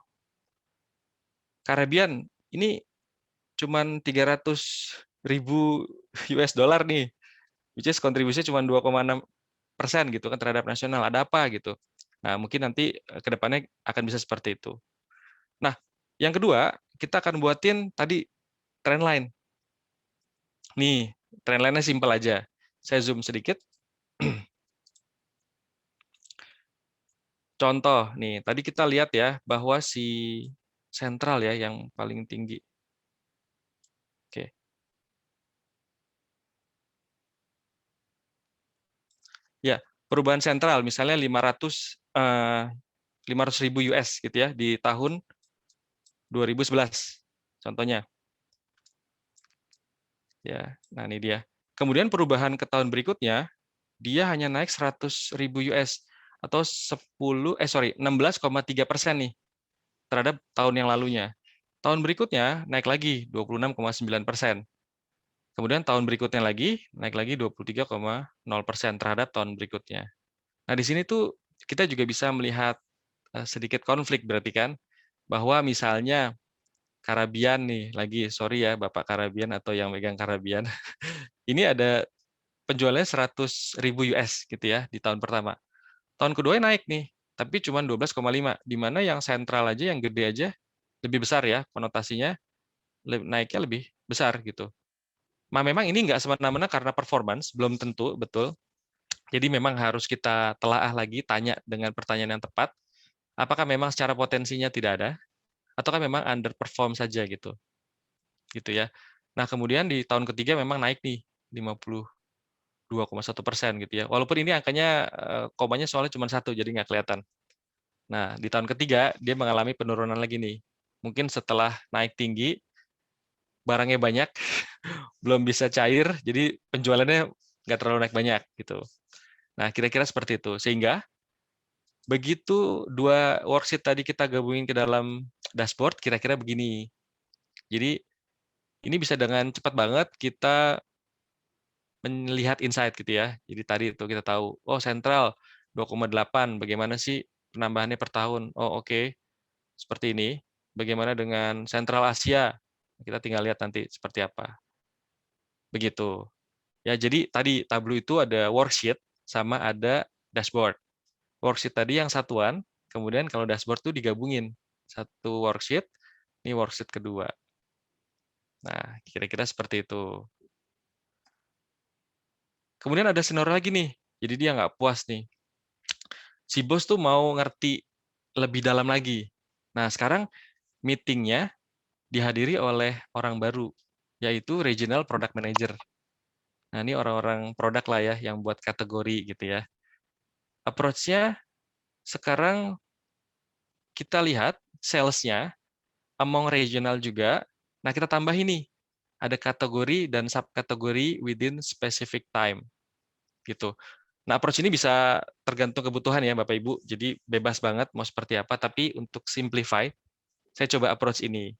Caribbean ini cuman 300.000 US dollar nih, which is kontribusinya cuma 2,6% gitu kan terhadap nasional. Ada apa gitu? Nah, mungkin nanti ke depannya akan bisa seperti itu. Nah, yang kedua, kita akan buatin tadi trend line. Nih, trend line-nya simpel aja. Saya zoom sedikit. Contoh, nih, tadi kita lihat ya, bahwa si sentral ya, yang paling tinggi. Oke. Ya, perubahan sentral, misalnya 500.000 US gitu ya, di tahun 2011, contohnya. Ya, nah ini dia. Kemudian perubahan ke tahun berikutnya, dia hanya naik 100.000 US atau 16,3% nih terhadap tahun yang lalunya. Tahun berikutnya naik lagi 26,9%. Kemudian tahun berikutnya lagi naik lagi 23,0% terhadap tahun berikutnya. Nah, di sini tuh kita juga bisa melihat sedikit konflik berarti kan bahwa misalnya Caribbean nih, lagi sorry ya Bapak Caribbean atau yang megang Caribbean. Ini ada penjualannya 100.000 US gitu ya di tahun pertama. Tahun kedua naik nih, tapi cuma 12,5, di mana yang sentral aja, yang gede aja lebih besar ya konotasinya, naiknya lebih besar gitu. Nah, memang ini nggak semena-mena karena performance, belum tentu betul. Jadi memang harus kita telaah lagi, tanya dengan pertanyaan yang tepat, apakah memang secara potensinya tidak ada, ataukah memang underperform saja gitu. Gitu ya. Nah, kemudian di tahun ketiga memang naik nih 52,1% gitu ya. Walaupun ini angkanya komanya soalnya cuma 1 jadi nggak kelihatan. Nah, di tahun ketiga dia mengalami penurunan lagi nih. Mungkin setelah naik tinggi barangnya banyak, belum bisa cair, jadi penjualannya nggak terlalu naik banyak gitu. Nah, kira-kira seperti itu. Sehingga begitu 2 worksheet tadi kita gabungin ke dalam dashboard, kira-kira begini. Jadi ini bisa dengan cepat banget kita melihat insight gitu ya. Jadi tadi itu kita tahu, oh sentral 2,8, bagaimana sih penambahannya per tahun. Oh, oke. Seperti ini. Bagaimana dengan Sentral Asia? Kita tinggal lihat nanti seperti apa. Begitu. Ya, jadi tadi Tableau itu ada worksheet sama ada dashboard. Worksheet tadi yang satuan, kemudian kalau dashboard itu digabungin. Satu worksheet, ini worksheet kedua. Nah, kira-kira seperti itu. Kemudian ada senior lagi nih. Jadi dia nggak puas nih. Si bos tuh mau ngerti lebih dalam lagi. Nah, sekarang meetingnya dihadiri oleh orang baru, yaitu Regional Product Manager. Nah, ini orang-orang produk lah ya, yang buat kategori gitu ya. Approach-nya sekarang kita lihat sales-nya, among regional juga. Nah, kita tambah ini. Ada kategori dan subkategori within specific time. Gitu. Nah, approach ini bisa tergantung kebutuhan ya, Bapak Ibu. Jadi, bebas banget mau seperti apa. Tapi untuk simplify, saya coba approach ini.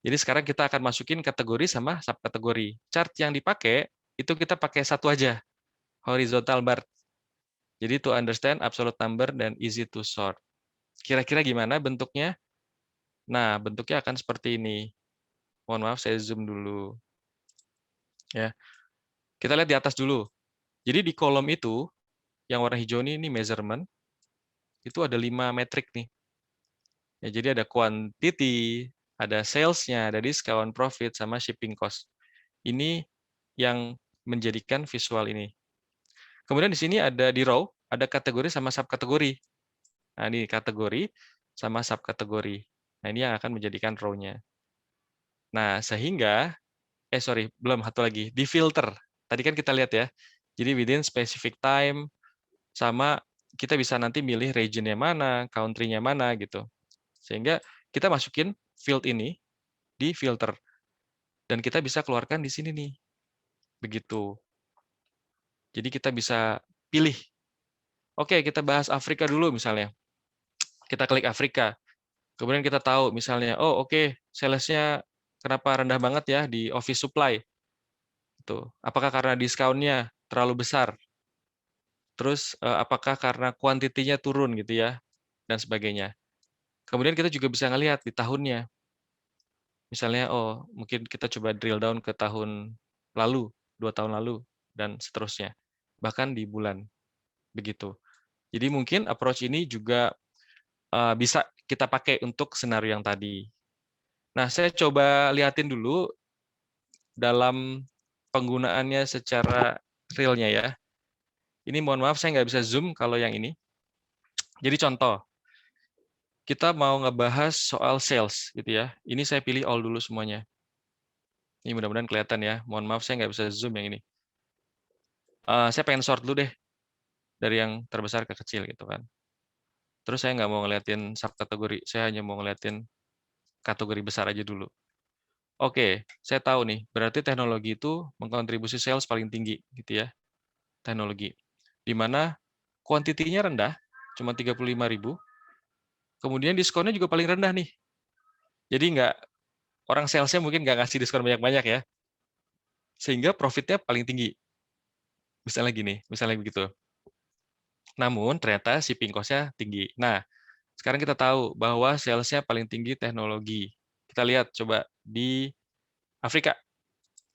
Jadi, sekarang kita akan masukin kategori sama subkategori. Chart yang dipakai, itu kita pakai satu aja. Horizontal bar. Jadi, to understand absolute number dan easy to sort. Kira-kira gimana bentuknya? Nah, bentuknya akan seperti ini. Mohon maaf, saya zoom dulu. Ya, kita lihat di atas dulu. Jadi di kolom itu, yang warna hijau ini measurement, itu ada 5 metrik nih. Ya, jadi ada quantity, ada sales-nya, ada discount, profit, sama shipping cost. Ini yang menjadikan visual ini. Kemudian di sini ada di row, ada kategori sama subkategori. Nah, ini kategori sama subkategori. Nah, ini yang akan menjadikan row-nya. Nah, sehingga belum satu lagi, di filter. Tadi kan kita lihat ya. Jadi within specific time sama kita bisa nanti milih region-nya mana, country-nya mana gitu. Sehingga kita masukin field ini di filter dan kita bisa keluarkan di sini nih. Begitu. Jadi kita bisa pilih. Oke, kita bahas Afrika dulu misalnya. Kita klik Afrika. Kemudian kita tahu misalnya, oh oke, sales-nya kenapa rendah banget ya di office supply. Tuh. Apakah karena diskaunnya terlalu besar? Terus apakah karena kuantitinya turun gitu ya, dan sebagainya. Kemudian kita juga bisa ngelihat di tahunnya. Misalnya, oh mungkin kita coba drill down ke tahun lalu, 2 tahun lalu, dan seterusnya. Bahkan di bulan, begitu. Jadi mungkin approach ini juga bisa kita pakai untuk senario yang tadi. Nah, saya coba lihatin dulu dalam penggunaannya secara realnya ya. Ini mohon maaf saya nggak bisa zoom kalau yang ini. Jadi contoh, kita mau ngebahas soal sales gitu ya. Ini saya pilih all dulu semuanya. Ini mudah-mudahan kelihatan ya. Mohon maaf saya nggak bisa zoom yang ini. Saya pengen sort dulu deh dari yang terbesar ke kecil gitu kan. Terus saya nggak mau ngeliatin subkategori, saya hanya mau ngeliatin kategori besar aja dulu. Oke, saya tahu nih, berarti teknologi itu mengkontribusi sales paling tinggi gitu ya, teknologi. Di mana kuantitinya rendah, cuma 35.000, kemudian diskonnya juga paling rendah nih. Jadi orang salesnya mungkin nggak ngasih diskon banyak-banyak ya, sehingga profitnya paling tinggi. Misalnya begitu. Namun ternyata shipping cost-nya tinggi. Nah, sekarang kita tahu bahwa sales-nya paling tinggi teknologi. Kita lihat coba di Afrika.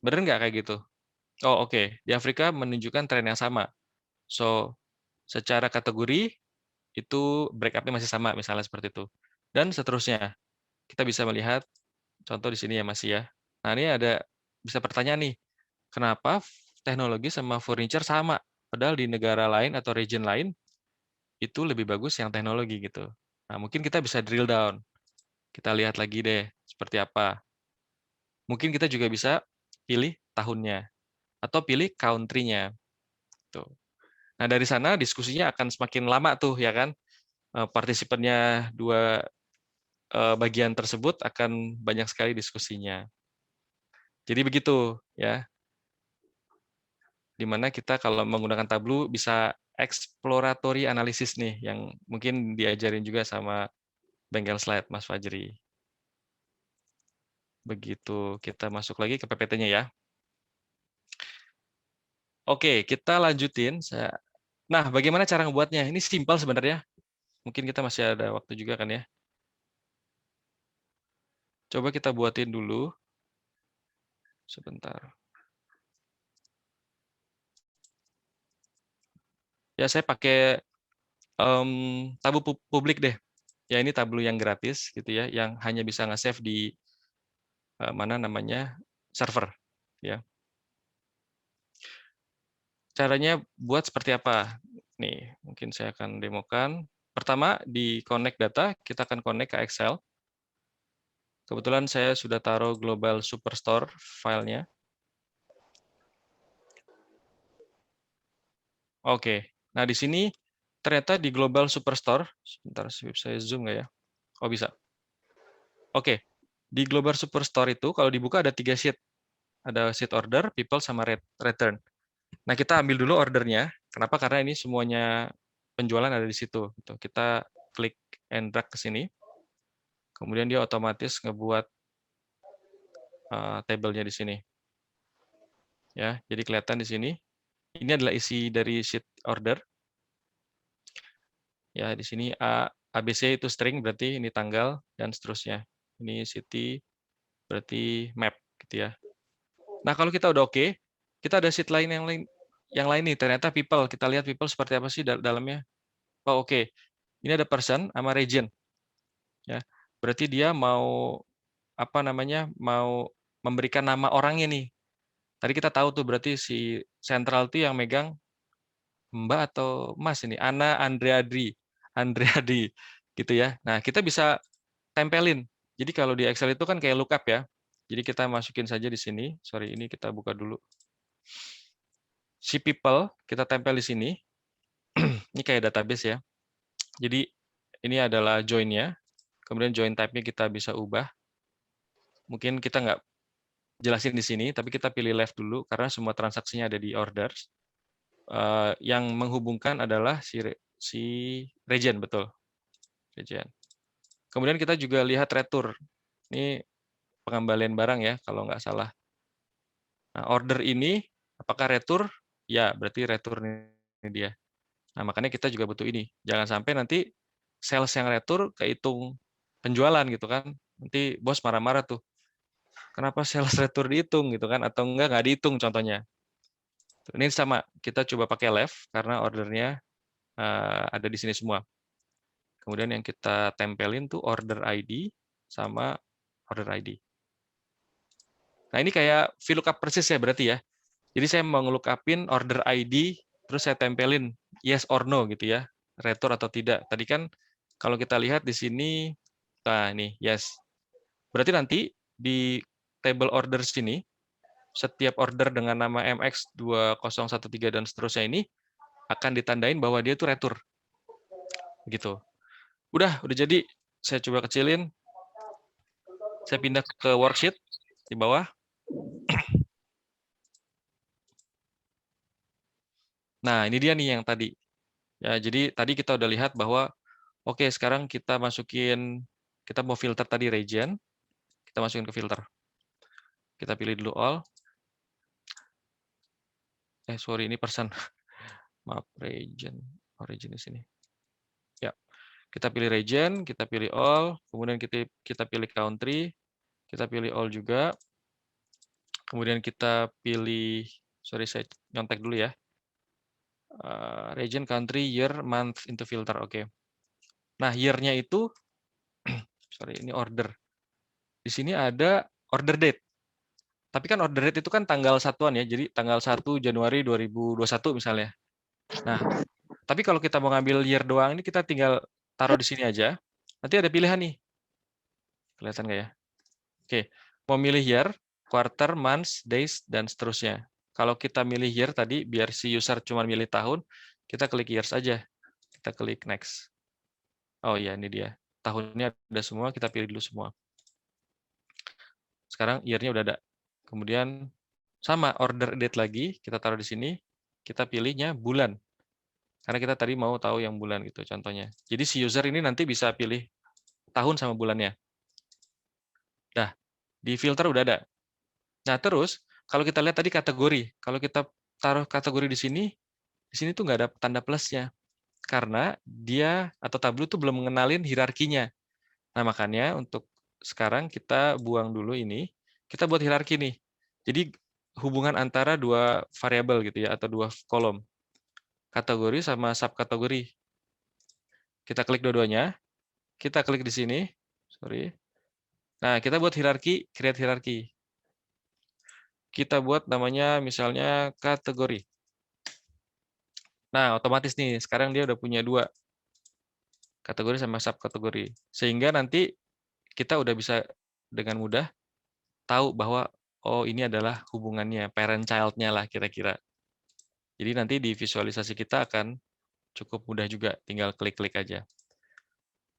Benar nggak kayak gitu? Oh, oke. Di Afrika menunjukkan tren yang sama. So, secara kategori, itu break up-nya masih sama, misalnya seperti itu. Dan seterusnya. Kita bisa melihat, contoh di sini ya, Mas ya. Nah, ini bisa pertanyaan nih, kenapa teknologi sama furniture sama? Padahal di negara lain atau region lain, itu lebih bagus yang teknologi gitu. Nah, mungkin kita bisa drill down. Kita lihat lagi deh, seperti apa. Mungkin kita juga bisa pilih tahunnya, atau pilih country-nya. Tuh. Nah, dari sana diskusinya akan semakin lama tuh, ya kan? Partisipannya dua bagian tersebut akan banyak sekali diskusinya. Jadi begitu, ya. Dimana kita kalau menggunakan Tableau bisa exploratory analysis nih, yang mungkin diajarin juga sama bengkel slide, Mas Fajri. Begitu, kita masuk lagi ke PPT-nya ya. Oke, kita lanjutin. Nah, bagaimana cara ngebuatnya? Ini simpel sebenarnya. Mungkin kita masih ada waktu juga kan ya. Coba kita buatin dulu. Sebentar. Ya, saya pakai tabu publik deh. Ya, ini tablo yang gratis gitu ya, yang hanya bisa nge-save di mana namanya server ya. Caranya buat seperti apa? Nih, mungkin saya akan demokan. Pertama, di connect data, kita akan connect ke Excel. Kebetulan saya sudah taruh global superstore filenya. Oke. Nah, di sini ternyata di global superstore, sebentar saya zoom nggak ya? Oh, bisa. Oke. Di global superstore itu kalau dibuka ada 3 sheet. Ada sheet order, people, sama return. Nah, kita ambil dulu ordernya. Kenapa? Karena ini semuanya penjualan ada di situ. Gitu. Kita klik and drag ke sini. Kemudian dia otomatis ngebuat tabelnya di sini. Ya, jadi kelihatan di sini. Ini adalah isi dari sheet order. Ya, di sini ABC itu string berarti ini tanggal dan seterusnya. Ini city berarti map gitu ya. Nah, kalau kita udah oke, kita ada sheet lain yang lain nih. Ternyata people, kita lihat people seperti apa sih dalamnya. Oh, oke. Ini ada person sama region. Ya. Berarti dia mau apa namanya? Mau memberikan nama orangnya nih. Tadi kita tahu tuh berarti si sentral itu yang megang Mbak atau Mas ini, Ana Andreadi gitu ya. Nah, kita bisa tempelin. Jadi kalau di Excel itu kan kayak lookup ya. Jadi kita masukin saja di sini. Sorry, ini kita buka dulu. Si people kita tempel di sini. Ini kayak database ya. Jadi ini adalah join-nya. Kemudian join type-nya kita bisa ubah. Mungkin kita nggak jelasin di sini, tapi kita pilih left dulu karena semua transaksinya ada di orders. Yang menghubungkan adalah si region, betul. Region. Kemudian kita juga lihat retur. Ini pengembalian barang ya, kalau nggak salah. Nah, order ini, apakah retur? Ya, berarti retur ini dia. Nah, makanya kita juga butuh ini. Jangan sampai nanti sales yang retur kehitung penjualan gitu kan. Nanti bos marah-marah tuh. Kenapa sales retur dihitung gitu kan? Atau nggak dihitung contohnya. Ini sama, kita coba pakai left karena ordernya ada di sini semua. Kemudian yang kita tempelin tuh order ID sama order ID. Nah, ini kayak VLOOKUP persis ya berarti ya. Jadi saya mau ngelookupin order ID, terus saya tempelin yes or no gitu ya, retur atau tidak. Tadi kan kalau kita lihat di sini, nah ini yes. Berarti nanti di table order sini, setiap order dengan nama MX2013 dan seterusnya ini akan ditandain bahwa dia itu retur. Gitu. Udah jadi. Saya coba kecilin. Saya pindah ke worksheet di bawah. Nah, ini dia nih yang tadi. Ya, jadi tadi kita udah lihat bahwa oke, sekarang kita mau filter tadi region, kita masukin ke filter. Kita pilih dulu all. Sorry, ini person. Maaf, region. Origin di sini. Ya, kita pilih region, kita pilih all, kemudian kita pilih country, kita pilih all juga. Kemudian kita pilih, sorry saya nyontek dulu ya. Region, country, year, month into filter. Oke. Nah, year-nya itu, sorry, ini order. Di sini ada order date. Tapi kan order date itu kan tanggal satuan ya, jadi tanggal 1 Januari 2021 misalnya. Nah, tapi kalau kita mau ngambil year doang, ini kita tinggal taruh di sini aja. Nanti ada pilihan nih. Kelihatan nggak ya? Oke, mau milih year, quarter, months, days, dan seterusnya. Kalau kita milih year tadi, biar si user cuma milih tahun, kita klik years aja. Kita klik next. Oh iya, ini dia. Tahunnya ada semua, kita pilih dulu semua. Sekarang year-nya udah ada. Kemudian sama order date lagi, kita taruh di sini, kita pilihnya bulan. Karena kita tadi mau tahu yang bulan gitu contohnya. Jadi si user ini nanti bisa pilih tahun sama bulannya. Nah, di filter udah ada. Nah, terus kalau kita lihat tadi kategori, kalau kita taruh kategori di sini tuh nggak ada tanda plusnya. karena dia atau Tableau itu belum mengenalin hierarkinya. Nah, makanya untuk sekarang kita buang dulu ini, kita buat hierarki nih. Jadi hubungan antara dua variabel gitu ya, atau dua kolom. Kategori sama subkategori. Kita klik dua-duanya, kita klik di sini, sorry. Nah, kita buat hierarki, create hierarki. Kita buat namanya misalnya kategori. Nah, otomatis nih, sekarang dia udah punya dua kategori sama subkategori. Sehingga nanti kita udah bisa dengan mudah tahu bahwa oh ini adalah hubungannya, parent child-nya lah kira-kira. Jadi nanti di visualisasi kita akan cukup mudah juga, tinggal klik-klik aja.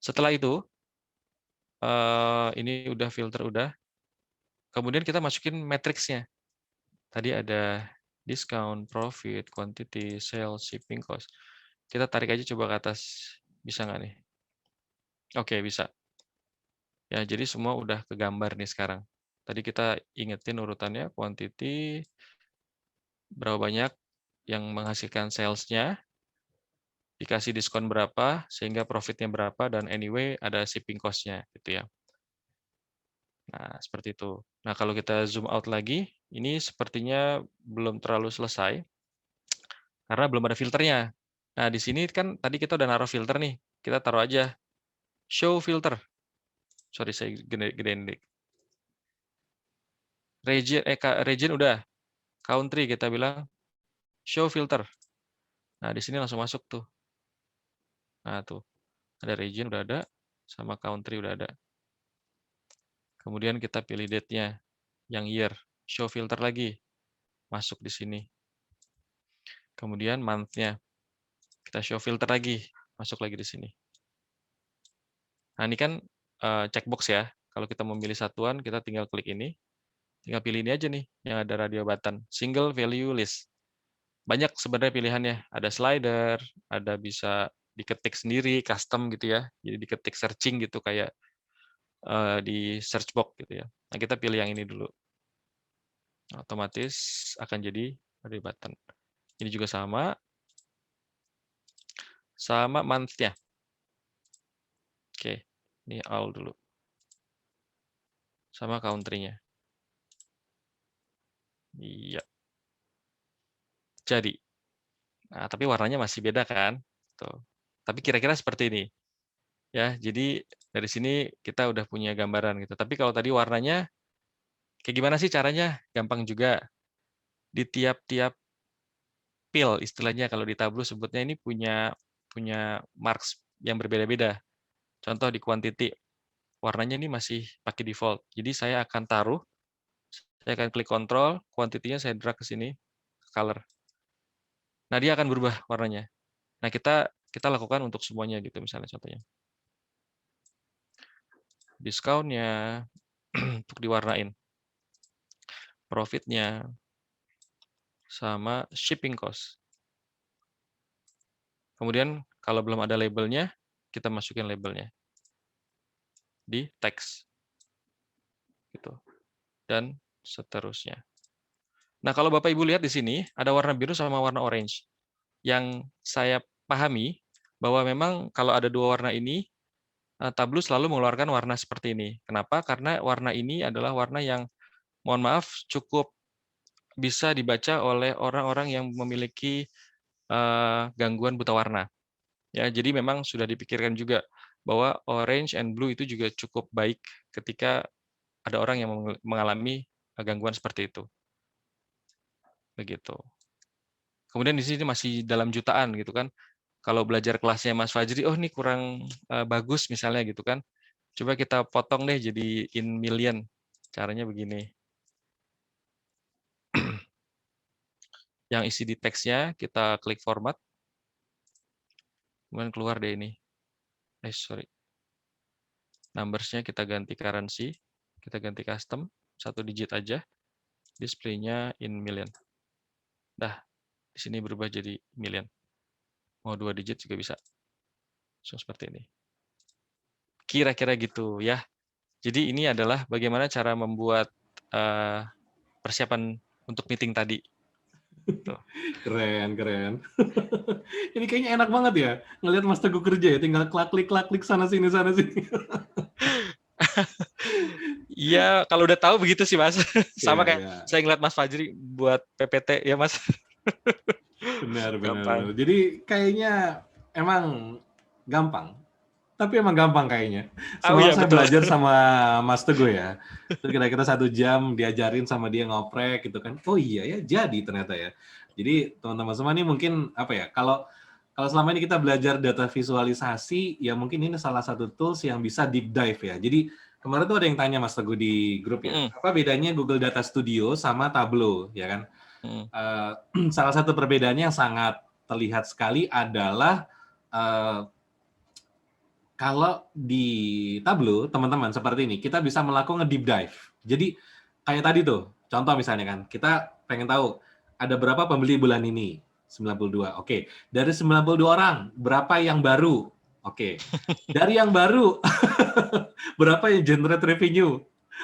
Setelah itu, ini udah filter udah. Kemudian kita masukin matriksnya. Tadi ada discount, profit, quantity, sales, shipping cost. Kita tarik aja coba ke atas. Bisa nggak nih? Oke, bisa. Ya, jadi semua udah kegambar nih sekarang. Tadi kita ingetin urutannya, quantity, berapa banyak yang menghasilkan sales-nya, dikasih diskon berapa, sehingga profitnya berapa, dan anyway ada shipping cost-nya gitu ya. Nah, seperti itu. Nah, kalau kita zoom out lagi, ini sepertinya belum terlalu selesai, karena belum ada filternya. Nah, di sini kan tadi kita udah naruh filter nih. Kita taruh aja show filter. Sorry, saya gedein dikit. Region udah. Country kita bilang show filter. Nah, di sini langsung masuk tuh. Nah, tuh. Ada region udah ada, sama country udah ada. Kemudian kita pilih date-nya, yang year. Show filter lagi. Masuk di sini. Kemudian month-nya. Kita show filter lagi. Masuk lagi di sini. Nah, ini kan checkbox ya. Kalau kita memilih satuan, kita tinggal klik ini. Tinggal pilih ini aja nih, yang ada radio button. Single value list. Banyak sebenarnya pilihannya. Ada slider, ada bisa diketik sendiri, custom gitu ya. Jadi diketik searching gitu, kayak di search box gitu ya. Nah, kita pilih yang ini dulu. Otomatis akan jadi radio button. Ini juga sama month-nya. Oke, ini all dulu. Sama country-nya. Iya. Jadi. Nah, tapi warnanya masih beda kan? Tuh. Tapi kira-kira seperti ini. Ya, jadi dari sini kita udah punya gambaran gitu. Tapi kalau tadi warnanya kayak gimana sih caranya? Gampang juga. Di tiap-tiap pil istilahnya kalau di Tableau sebutnya ini punya marks yang berbeda-beda. Contoh di quantity, warnanya ini masih pakai default. Jadi saya akan taruh, saya akan klik control, quantity-nya saya drag ke sini, color. Nah, dia akan berubah warnanya. Nah, kita lakukan untuk semuanya gitu misalnya contohnya. Discount-nya untuk diwarnain. Profit-nya sama shipping cost. Kemudian kalau belum ada labelnya, kita masukin labelnya di teks. Gitu. Dan seterusnya. Nah, kalau Bapak Ibu lihat di sini, ada warna biru sama warna orange. Yang saya pahami bahwa memang kalau ada dua warna ini, Tableau selalu mengeluarkan warna seperti ini. Kenapa? Karena warna ini adalah warna yang, mohon maaf, cukup bisa dibaca oleh orang-orang yang memiliki gangguan buta warna. Ya, jadi memang sudah dipikirkan juga bahwa orange and blue itu juga cukup baik ketika ada orang yang mengalami gangguan seperti itu. Begitu. Kemudian di sini masih dalam jutaan gitu kan. Kalau belajar kelasnya Mas Fajri, oh ini kurang bagus misalnya gitu kan. Coba kita potong deh jadi in million. Caranya begini. Yang isi di teksnya, kita klik format. Kemudian keluar deh ini. Sorry. Numbers-nya kita ganti currency. Kita ganti custom. 1 digit aja. Display-nya in million. Dah, di sini berubah jadi million. Mau 2 digit juga bisa. So, seperti ini. Kira-kira gitu ya. Jadi ini adalah bagaimana cara membuat persiapan untuk meeting tadi. Tuh. Keren, keren. Ini kayaknya enak banget ya, ngelihat Mas Teguh kerja ya, tinggal klik sana sini sana sini. Iya, kalau udah tahu begitu sih Mas. Iya, Sama kayak iya. saya ngeliat Mas Fajri buat PPT ya Mas. Benar, benar, benar. Gampang. Jadi kayaknya emang gampang, tapi emang gampang kayaknya. Oh Semalam iya saya betul. belajar sama Mas Teguh ya, itu kira-kira 1 jam diajarin sama dia ngoprek gitu kan. Oh iya ya, jadi ternyata ya. Jadi teman-teman semua ini mungkin apa ya, kalau kalau selama ini kita belajar data visualisasi, ya mungkin ini salah satu tools yang bisa deep dive ya. Jadi kemarin tuh ada yang tanya Mas Teguh di grup ya, Mm-mm. apa bedanya Google Data Studio sama Tableau, ya kan? Mm-mm. Salah satu perbedaannya yang sangat terlihat sekali adalah eh, kalau di Tableau, teman-teman, seperti ini, kita bisa melakukan deep dive. Jadi, kayak tadi tuh, contoh misalnya kan, kita pengen tahu, ada berapa pembeli bulan ini? 92. Oke. Dari 92 orang, berapa yang baru? Oke. Dari yang baru, berapa yang generate revenue?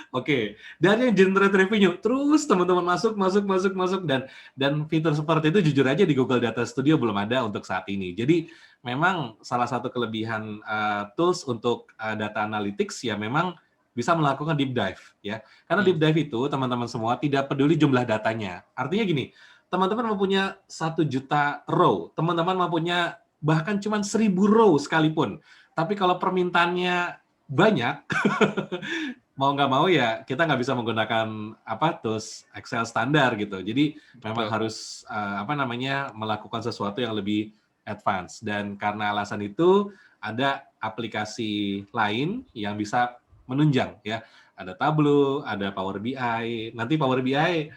Oke. Dari yang generate revenue, terus teman-teman masuk, dan fitur seperti itu jujur aja di Google Data Studio belum ada untuk saat ini. Jadi, memang salah satu kelebihan tools untuk data analytics ya memang bisa melakukan deep dive ya. Karena deep dive itu teman-teman semua tidak peduli jumlah datanya. Artinya gini, teman-teman mempunyai 1 juta row, teman-teman mempunyai bahkan cuma 1.000 row sekalipun. Tapi kalau permintaannya banyak, mau nggak mau ya kita nggak bisa menggunakan tools Excel standar gitu. Jadi memang Betul. harus melakukan sesuatu yang lebih advance, dan karena alasan itu ada aplikasi lain yang bisa menunjang ya. Ada Tableau, ada Power BI. Nanti Power BI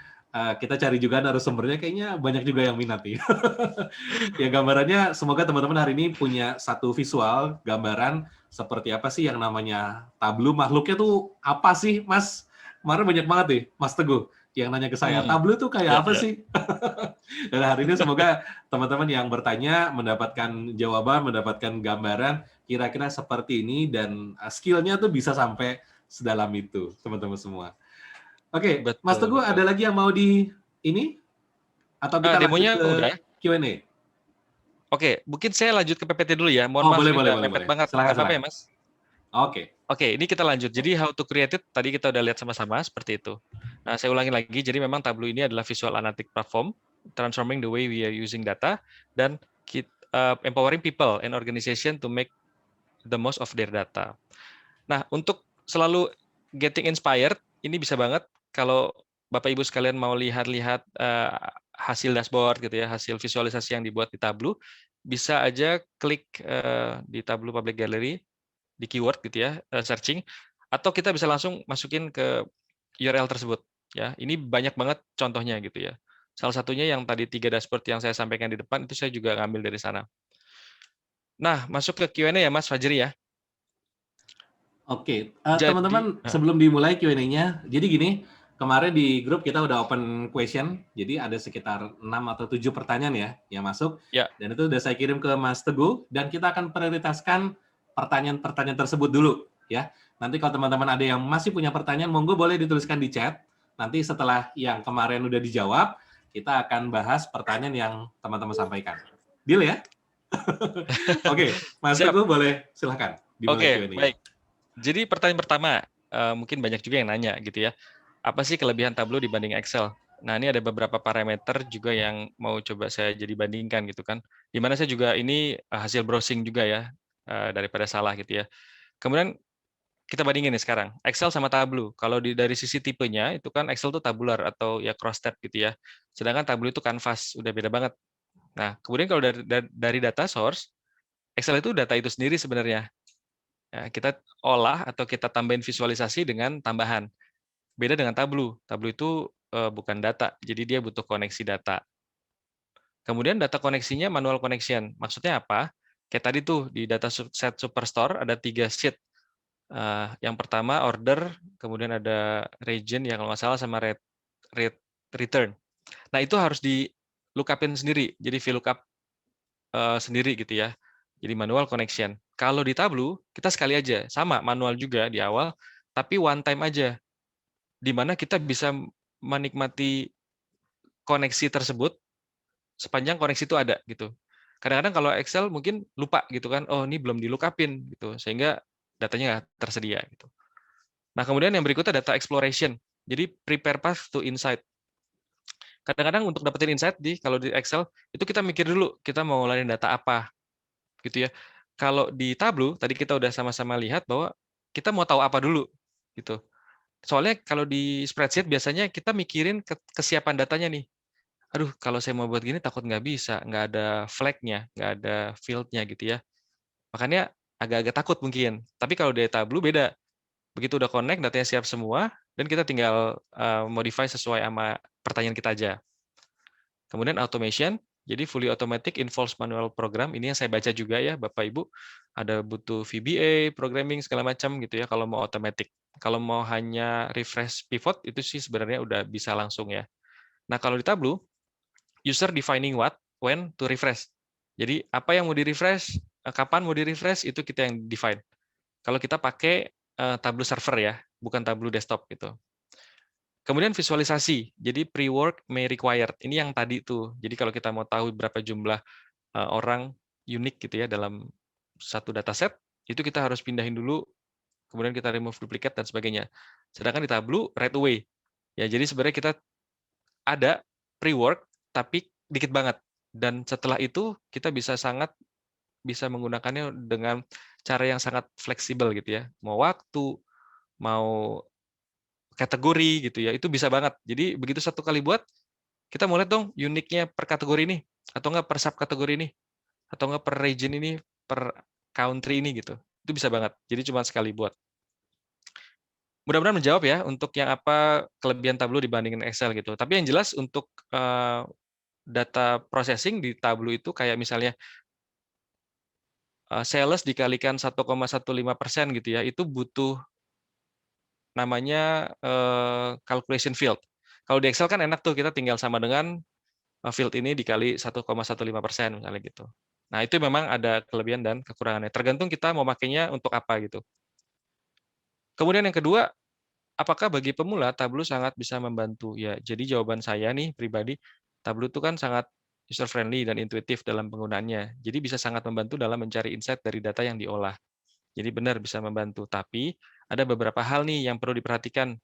kita cari juga narasumbernya, kayaknya banyak juga yang minat nih. Ya gambarannya semoga teman-teman hari ini punya satu visual gambaran seperti apa sih yang namanya Tableau, makhluknya tuh apa sih Mas? Kemarin banyak banget nih Mas Teguh yang nanya ke saya, Tableau tuh Ya, kayak apa ya. sih? Dan hari ini semoga teman-teman yang bertanya mendapatkan jawaban, mendapatkan gambaran kira-kira seperti ini, dan skill-nya tuh bisa sampai sedalam itu, teman-teman semua. Oke, Mas Betul, Teguh ada betul. lagi yang mau di ini? Atau kita lanjut Demonya ke udah. Q&A? Oke, mungkin saya lanjut ke PPT dulu ya. Mohon Oh, maaf boleh, ini boleh, udah boleh, mepet boleh. banget. Silakan, Nggak apa-apa ya, silakan. Mas? Oke. Oke, ini kita lanjut. Jadi how to create it tadi kita udah lihat sama-sama seperti itu. Nah, saya ulangi lagi. Jadi memang Tableau ini adalah visual analytic platform transforming the way we are using data dan empowering people and organization to make the most of their data. Nah, untuk selalu getting inspired, ini bisa banget kalau Bapak Ibu sekalian mau lihat-lihat hasil dashboard gitu ya, hasil visualisasi yang dibuat di Tableau, bisa aja klik di Tableau Public Gallery di keyword gitu ya, searching, atau kita bisa langsung masukin ke URL tersebut ya. Ini banyak banget contohnya gitu ya. Salah satunya yang tadi 3 dashboard yang saya sampaikan di depan itu saya juga ngambil dari sana. Nah, masuk ke Q&A ya Mas Fajri ya. Oke, Jadi, teman-teman sebelum dimulai Q&A-nya, jadi gini, kemarin di grup kita udah open question, jadi ada sekitar 6 atau 7 pertanyaan ya yang masuk, ya, dan itu udah saya kirim ke Mas Teguh, dan kita akan prioritaskan pertanyaan-pertanyaan tersebut dulu ya. Nanti kalau teman-teman ada yang masih punya pertanyaan, monggo boleh dituliskan di chat. Nanti setelah yang kemarin udah dijawab, kita akan bahas pertanyaan yang teman-teman sampaikan. Deal ya? Oke, Mas siap. Teguh boleh silahkan dimulai Oke, Q&A-nya. baik. Jadi pertanyaan pertama, mungkin banyak juga yang nanya gitu ya. Apa sih kelebihan Tableau dibanding Excel? Nah, ini ada beberapa parameter juga yang mau coba saya jadi bandingkan gitu kan. Di mana saya juga ini hasil browsing juga ya, daripada salah gitu ya. Kemudian kita bandingin nih sekarang, Excel sama Tableau. Kalau dari sisi tipenya, itu kan Excel tuh tabular atau ya cross-tab gitu ya. Sedangkan Tableau itu canvas, udah beda banget. Nah, kemudian kalau dari data source, Excel itu data itu sendiri sebenarnya. Ya, kita olah atau kita tambahin visualisasi dengan tambahan. Beda dengan Tableau. Tableau itu bukan data, jadi dia butuh koneksi data. Kemudian data koneksinya manual connection. Maksudnya apa? Kayak tadi tuh di data set Superstore ada 3 sheet. Yang pertama order, kemudian ada region yang kalau nggak salah sama rate return. Nah itu harus di lookupin sendiri, jadi VLOOKUP sendiri gitu ya. Jadi manual connection. Kalau di Tableau kita sekali aja, sama manual juga di awal, tapi one time aja, di mana kita bisa menikmati koneksi tersebut sepanjang koneksi itu ada gitu. Kadang-kadang kalau Excel mungkin lupa gitu kan, oh ini belum di lookupin gitu, sehingga datanya nggak tersedia gitu. Nah kemudian yang berikutnya data exploration. Jadi prepare path to insight. Kadang-kadang untuk dapetin insight kalau di Excel itu kita mikir dulu kita mau ngolahin data apa gitu ya. Kalau di Tableau tadi kita udah sama-sama lihat bahwa kita mau tahu apa dulu gitu. Soalnya kalau di spreadsheet biasanya kita mikirin kesiapan datanya nih. Aduh, kalau saya mau buat gini takut nggak bisa, nggak ada flag-nya, nggak ada field-nya gitu ya. Makanya agak-agak takut mungkin. Tapi kalau di Tableau beda. Begitu udah connect, datanya siap semua, dan kita tinggal modify sesuai sama pertanyaan kita aja. Kemudian automation, jadi fully automatic involves manual program. Ini yang saya baca juga ya, Bapak Ibu. Ada butuh VBA, programming segala macam gitu ya kalau mau automatic. Kalau mau hanya refresh pivot itu sih sebenarnya udah bisa langsung ya. Nah, kalau di Tableau, user defining what, when to refresh. Jadi apa yang mau di-refresh, kapan mau di-refresh itu kita yang define. Kalau kita pakai Tableau server ya, bukan Tableau desktop gitu. Kemudian visualisasi. Jadi pre-work may required. Ini yang tadi tuh. Jadi kalau kita mau tahu berapa jumlah orang unik gitu ya dalam satu dataset, itu kita harus pindahin dulu, kemudian kita remove duplicate dan sebagainya. Sedangkan di Tableau right away. Ya, jadi sebenarnya kita ada pre-work tapi dikit banget. Dan setelah itu kita bisa menggunakannya dengan cara yang sangat fleksibel gitu ya. Mau waktu, mau kategori gitu ya, itu bisa banget. Jadi begitu satu kali buat, kita mau lihat dong uniknya per kategori ini, atau enggak per subkategori ini, atau enggak per region ini, per country ini gitu. Itu bisa banget. Jadi cuma sekali buat. Mudah-mudahan menjawab ya untuk yang apa kelebihan Tableau dibandingin Excel gitu. Tapi yang jelas untuk data processing di Tableau itu kayak misalnya sales dikalikan 1,15% gitu ya, itu butuh namanya calculation field. Kalau di Excel kan enak tuh kita tinggal sama dengan field ini dikali 1,15% misalnya gitu. Nah, itu memang ada kelebihan dan kekurangannya. Tergantung kita mau makainya untuk apa gitu. Kemudian yang kedua, apakah bagi pemula Tableau sangat bisa membantu? Ya, jadi jawaban saya nih pribadi, Tableau itu kan sangat user friendly dan intuitif dalam penggunaannya. Jadi bisa sangat membantu dalam mencari insight dari data yang diolah. Jadi benar bisa membantu, tapi ada beberapa hal nih yang perlu diperhatikan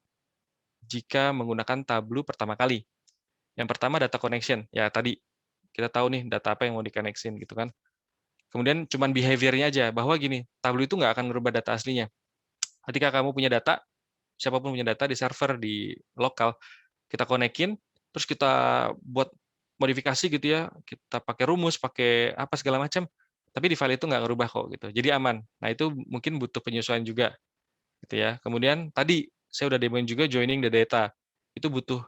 jika menggunakan Tableau pertama kali. Yang pertama data connection. Ya tadi kita tahu nih data apa yang mau di-connect-in gitu kan. Kemudian cuman behavior-nya aja bahwa gini, Tableau itu nggak akan merubah data aslinya. Ketika kamu punya data, siapapun punya data di server di lokal, kita connect-in, terus kita buat modifikasi gitu ya, kita pakai rumus, pakai apa segala macam, tapi di file itu nggak ngerubah kok gitu. Jadi aman. Nah, itu mungkin butuh penyesuaian juga gitu ya. Kemudian tadi saya udah demoin juga joining the data. Itu butuh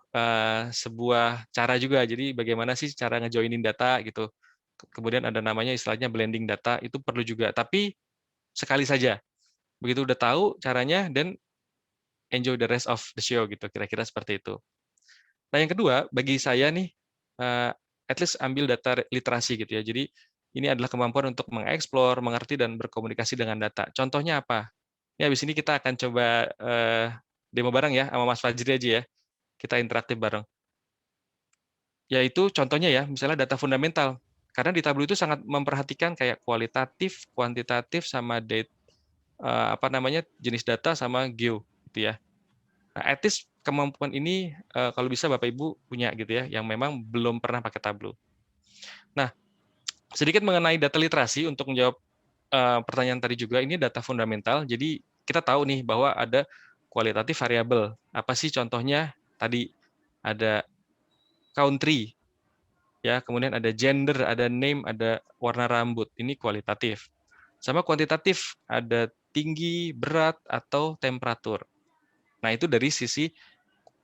sebuah cara juga. Jadi bagaimana sih cara ngejoinin data gitu. Kemudian ada namanya istilahnya blending data, itu perlu juga. Tapi sekali saja. Begitu udah tahu caranya, dan enjoy the rest of the show gitu. Kira-kira seperti itu. Nah yang kedua, bagi saya nih, at least ambil data literasi gitu ya. Jadi ini adalah kemampuan untuk mengeksplor, mengerti, dan berkomunikasi dengan data. Contohnya apa? Ya, habis ini kita akan coba demo bareng ya sama Mas Fajri aja ya. Kita interaktif bareng. Yaitu contohnya ya, misalnya data fundamental. Karena di Tableau itu sangat memperhatikan kayak kualitatif, kuantitatif, sama apa namanya jenis data sama geo gitu ya. Nah, etis kemampuan ini kalau bisa Bapak Ibu punya gitu ya, yang memang belum pernah pakai Tableau. Nah, sedikit mengenai data literasi untuk menjawab pertanyaan tadi juga, ini data fundamental. Jadi kita tahu nih bahwa ada kualitatif variabel. Apa sih contohnya? Tadi ada country, ya, kemudian ada gender, ada name, ada warna rambut. Ini kualitatif. Sama kuantitatif, ada tinggi, berat, atau temperatur. Nah, itu dari sisi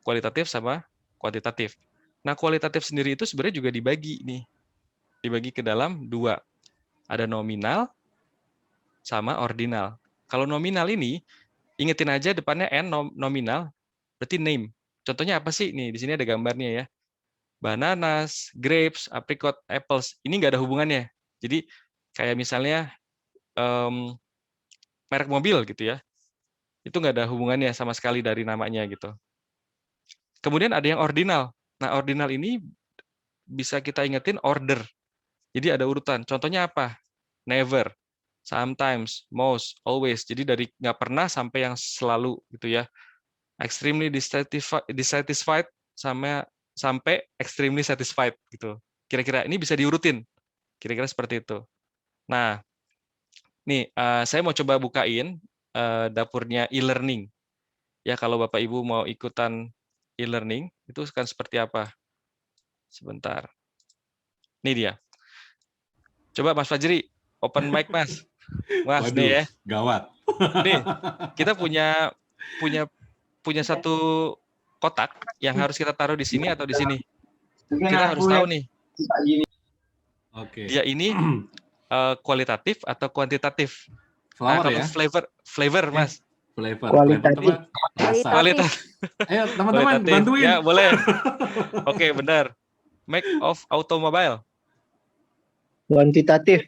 kualitatif sama kuantitatif. Nah, kualitatif sendiri itu sebenarnya juga dibagi nih. Dibagi ke dalam dua. Ada nominal sama ordinal. Kalau nominal ini, ingetin aja depannya N nominal, berarti name. Contohnya apa sih? Nih, di sini ada gambarnya ya. Bananas, grapes, apricot, apples. Ini nggak ada hubungannya. Jadi kayak misalnya merek mobil gitu ya. Itu nggak ada hubungannya sama sekali dari namanya gitu. Kemudian ada yang ordinal. Nah, ordinal ini bisa kita ingetin order. Jadi ada urutan. Contohnya apa? Never, sometimes, most, always. Jadi dari nggak pernah sampai yang selalu gitu ya. Extremely dissatisfied sampai extremely satisfied gitu. Kira-kira ini bisa diurutin. Kira-kira seperti itu. Nah, nih saya mau coba bukain dapurnya e-learning. Ya, kalau Bapak Ibu mau ikutan e-learning itu kan seperti apa? Sebentar. Ini dia. Coba Mas Fajri, open mic Mas. Mas Waduh, nih ya. gawat. Nih, kita punya satu kotak yang harus kita taruh di sini atau di sini. Kita harus tahu nih, Oke. dia ini kualitatif atau kuantitatif. Flower kalau ya? flavor Mas. Flavor. Kualitatif. Flavor itu apa? Rasa. Kualitas. Ayo teman-teman Kualitatif. bantuin. Ya, boleh. Oke, benar. Make of automobile. Kuantitatif.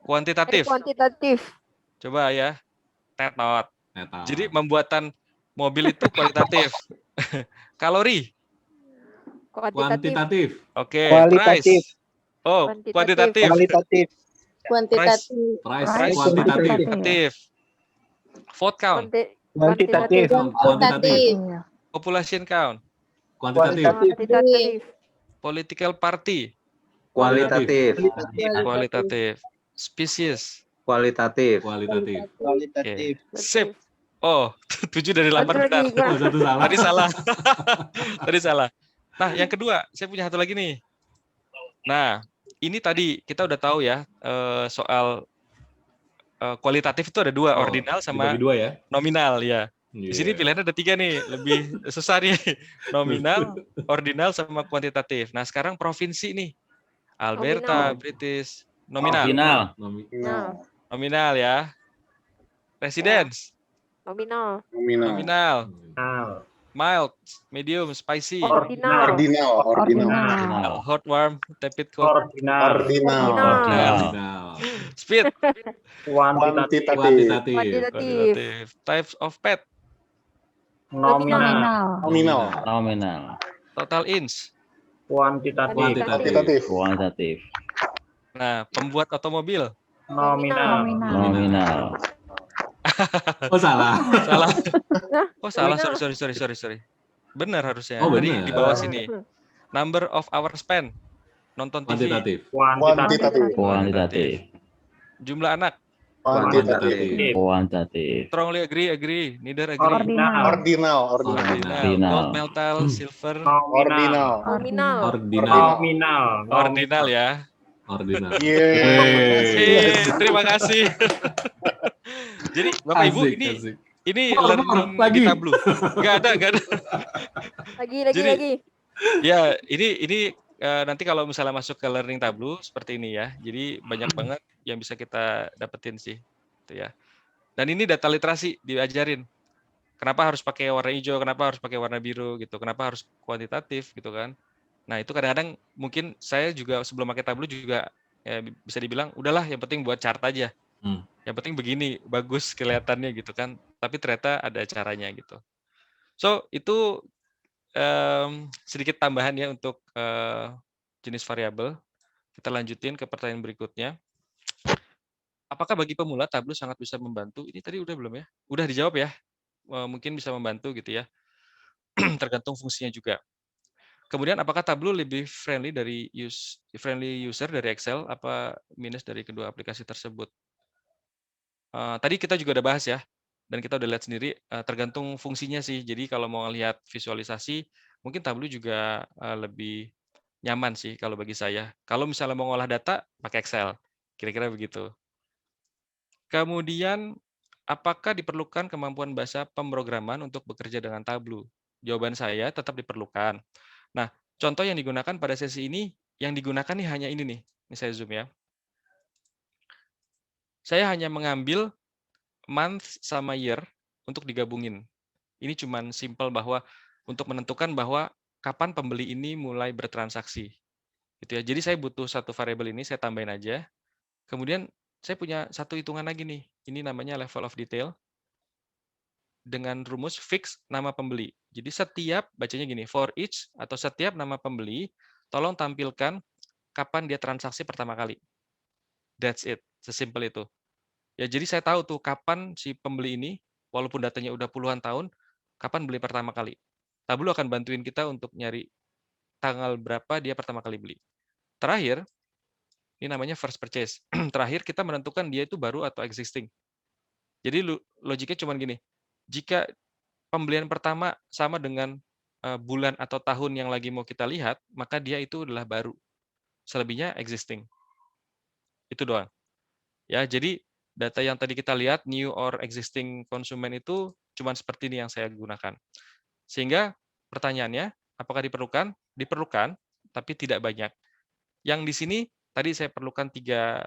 Kuantitatif. Kuantitatif. Coba ya. Tetot. Neta. Jadi pembuatan mobil itu kualitatif. Kalori. Kuantitatif. Oke, Kualitatif. price. Oh, kuantitatif. Kualitatif. Kuantitatif. Price Price. kuantitatif. Kuantitatif. Vote count. Kuantitatif. Kuantitatif. Population count. Kuantitatif. Kuantitatif. Political party. Kualitatif. Kualitatif. Species. Kualitatif. Kualitatif. Kualitatif. Sip. Oh, 7 dari 8 benar. Oh, satu salah. Tadi salah. Tadi salah. Nah, yang kedua, saya punya satu lagi nih. Nah, ini tadi kita udah tahu ya soal kualitatif itu ada dua, Oh, ordinal sama dibagi dua ya. nominal ya. Di sini Iya. pilihannya ada 3 nih, lebih susah nih. Nominal, ordinal, sama kuantitatif. Nah, sekarang provinsi nih. Alberta, Nominal. British. Nominal. Nominal. Nominal ya. Residence. Nominal. Nominal. Mild, medium, spicy. Ordinal. Ordinal. Hot, warm, tepid, cold. Ordinal. Ordinal. Speed. Kuantitatif. Kuantitatif. Types of pet. Nominal. Total inch. Kuantitatif. Nah, pembuat otomobil. Nominal. Oh, salah. Salah. Oh, salah. Nominal. Sorry. Benar harusnya. Oh, Tadi benar. di bawah sini. Number of hour spent. Nonton TV. Kuantitatif. Jumlah anak. Kuantitatif. Strongly agree. Neither agree. Ordinal. Gold, metal, silver. Nominal. Ordinal ya. Ordinal. Terima kasih. Jadi Bapak Ibu, Asik. ini More, learning lagi. di Tableau. Enggak ada. Jadi- Lagi. Ya, ini nanti kalau misalnya masuk ke learning Tableau seperti ini ya. Jadi banyak banget yang bisa kita dapetin sih, gitu ya. Dan ini data literasi diajarin. Kenapa harus pakai warna hijau, kenapa harus pakai warna biru gitu, kenapa harus kuantitatif gitu kan. Nah, itu kadang-kadang mungkin saya juga sebelum pakai Tableau juga ya, bisa dibilang udahlah yang penting buat chart aja. Yang penting begini, bagus kelihatannya gitu kan. Tapi ternyata ada caranya gitu. So, itu sedikit tambahan ya untuk jenis variabel. Kita lanjutin ke pertanyaan berikutnya. Apakah bagi pemula Tableau sangat bisa membantu? Ini tadi udah belum ya? Udah dijawab ya? Mungkin bisa membantu gitu ya. Tergantung fungsinya juga. Kemudian apakah Tableau lebih friendly user dari Excel apa minus dari kedua aplikasi tersebut? Tadi kita juga udah bahas ya, dan kita udah lihat sendiri tergantung fungsinya sih. Jadi kalau mau lihat visualisasi, mungkin Tableau juga lebih nyaman sih kalau bagi saya. Kalau misalnya mau ngolah data, pakai Excel, kira-kira begitu. Kemudian, apakah diperlukan kemampuan bahasa pemrograman untuk bekerja dengan Tableau? Jawaban saya tetap diperlukan. Nah, contoh yang digunakan pada sesi ini, yang digunakan nih hanya ini nih. Ini saya zoom ya. Saya hanya mengambil month sama year untuk digabungin. Ini cuman simple bahwa untuk menentukan bahwa kapan pembeli ini mulai bertransaksi. Gitu ya. Jadi saya butuh satu variabel ini, saya tambahin aja. Kemudian saya punya satu hitungan lagi nih. Ini namanya level of detail dengan rumus fix nama pembeli. Jadi setiap bacanya gini, for each atau setiap nama pembeli tolong tampilkan kapan dia transaksi pertama kali. That's it, sesimpel itu. Ya, jadi saya tahu tuh kapan si pembeli ini, walaupun datanya udah puluhan tahun, kapan beli pertama kali. Tableau akan bantuin kita untuk nyari tanggal berapa dia pertama kali beli. Terakhir, ini namanya first purchase. Terakhir kita menentukan dia itu baru atau existing. Jadi logiknya cuma gini, jika pembelian pertama sama dengan bulan atau tahun yang lagi mau kita lihat, maka dia itu adalah baru. Selebihnya existing. Itu doang. Ya, jadi data yang tadi kita lihat new or existing konsumen itu cuma seperti ini yang saya gunakan. Sehingga pertanyaannya, apakah diperlukan? Diperlukan, tapi tidak banyak. Yang di sini tadi saya perlukan tiga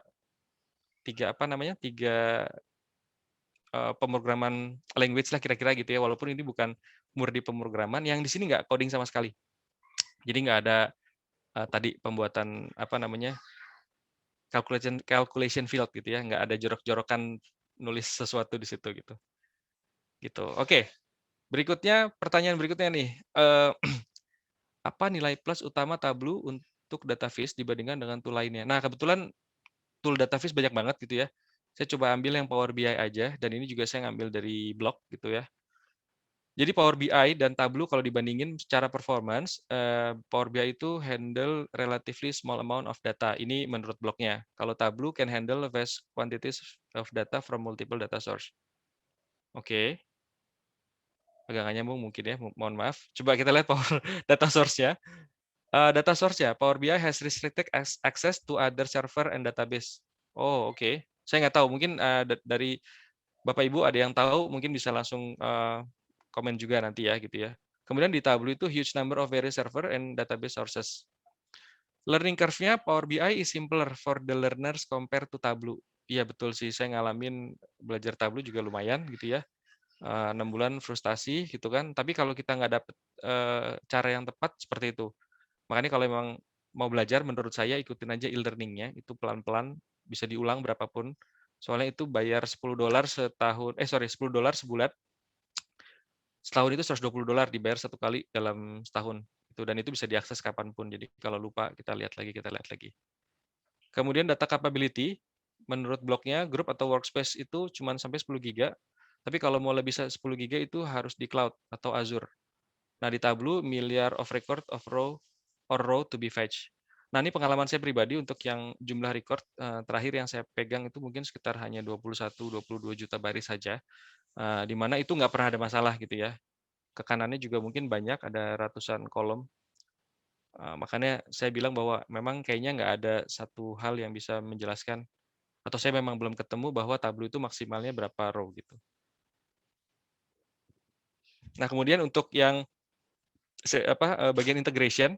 pemrograman language lah kira-kira gitu ya, walaupun ini bukan murni pemrograman, yang di sini nggak coding sama sekali. Jadi nggak ada tadi pembuatan calculation field gitu ya, nggak ada jorok-jorokan nulis sesuatu di situ gitu. Gitu. Oke. Pertanyaan berikutnya nih. Apa nilai plus utama Tableau untuk Dataviz dibandingkan dengan tool lainnya? Nah, kebetulan tool Dataviz banyak banget gitu ya. Saya coba ambil yang Power BI aja, dan ini juga saya ngambil dari blog gitu ya. Jadi Power BI dan Tableau kalau dibandingin secara performance, Power BI itu handle relatively small amount of data. Ini menurut blognya. Kalau Tableau can handle vast quantities of data from multiple data source. Oke. Agak nggak nyambung mungkin ya, mohon maaf. Coba kita lihat Power data source-nya. Data source-nya, Power BI has restricted access to other server and database. Oh, oke. Saya nggak tahu, mungkin dari Bapak Ibu ada yang tahu, mungkin bisa langsung komen juga nanti ya gitu ya. Kemudian di Tableau itu huge number of various server and database sources. Learning curve-nya Power BI is simpler for the learners compared to Tableau. Iya betul sih, saya ngalamin belajar Tableau juga lumayan gitu ya. 6 bulan frustasi gitu kan. Tapi kalau kita nggak dapet cara yang tepat seperti itu. Makanya kalau memang mau belajar, menurut saya ikutin aja e-learning-nya, itu pelan-pelan, bisa diulang berapapun. Soalnya itu bayar $10 setahun, $10 sebulan. Setahun itu $120 dibayar satu kali dalam setahun. Dan itu bisa diakses kapanpun. Jadi kalau lupa, kita lihat lagi. Kemudian data capability, menurut blognya, group atau workspace itu cuma sampai 10 GB. Tapi kalau mau lebih 10 GB itu harus di cloud atau Azure. Nah, di Tableau, million of record of row to be fetched. Nah, ini pengalaman saya pribadi untuk yang jumlah record terakhir yang saya pegang itu mungkin sekitar hanya 21-22 juta baris saja, di mana itu nggak pernah ada masalah gitu ya. Ke kanannya juga mungkin banyak, ada ratusan kolom. Makanya saya bilang bahwa memang kayaknya nggak ada satu hal yang bisa menjelaskan, atau saya memang belum ketemu bahwa Tableau itu maksimalnya berapa row gitu. Nah, kemudian untuk yang bagian integration,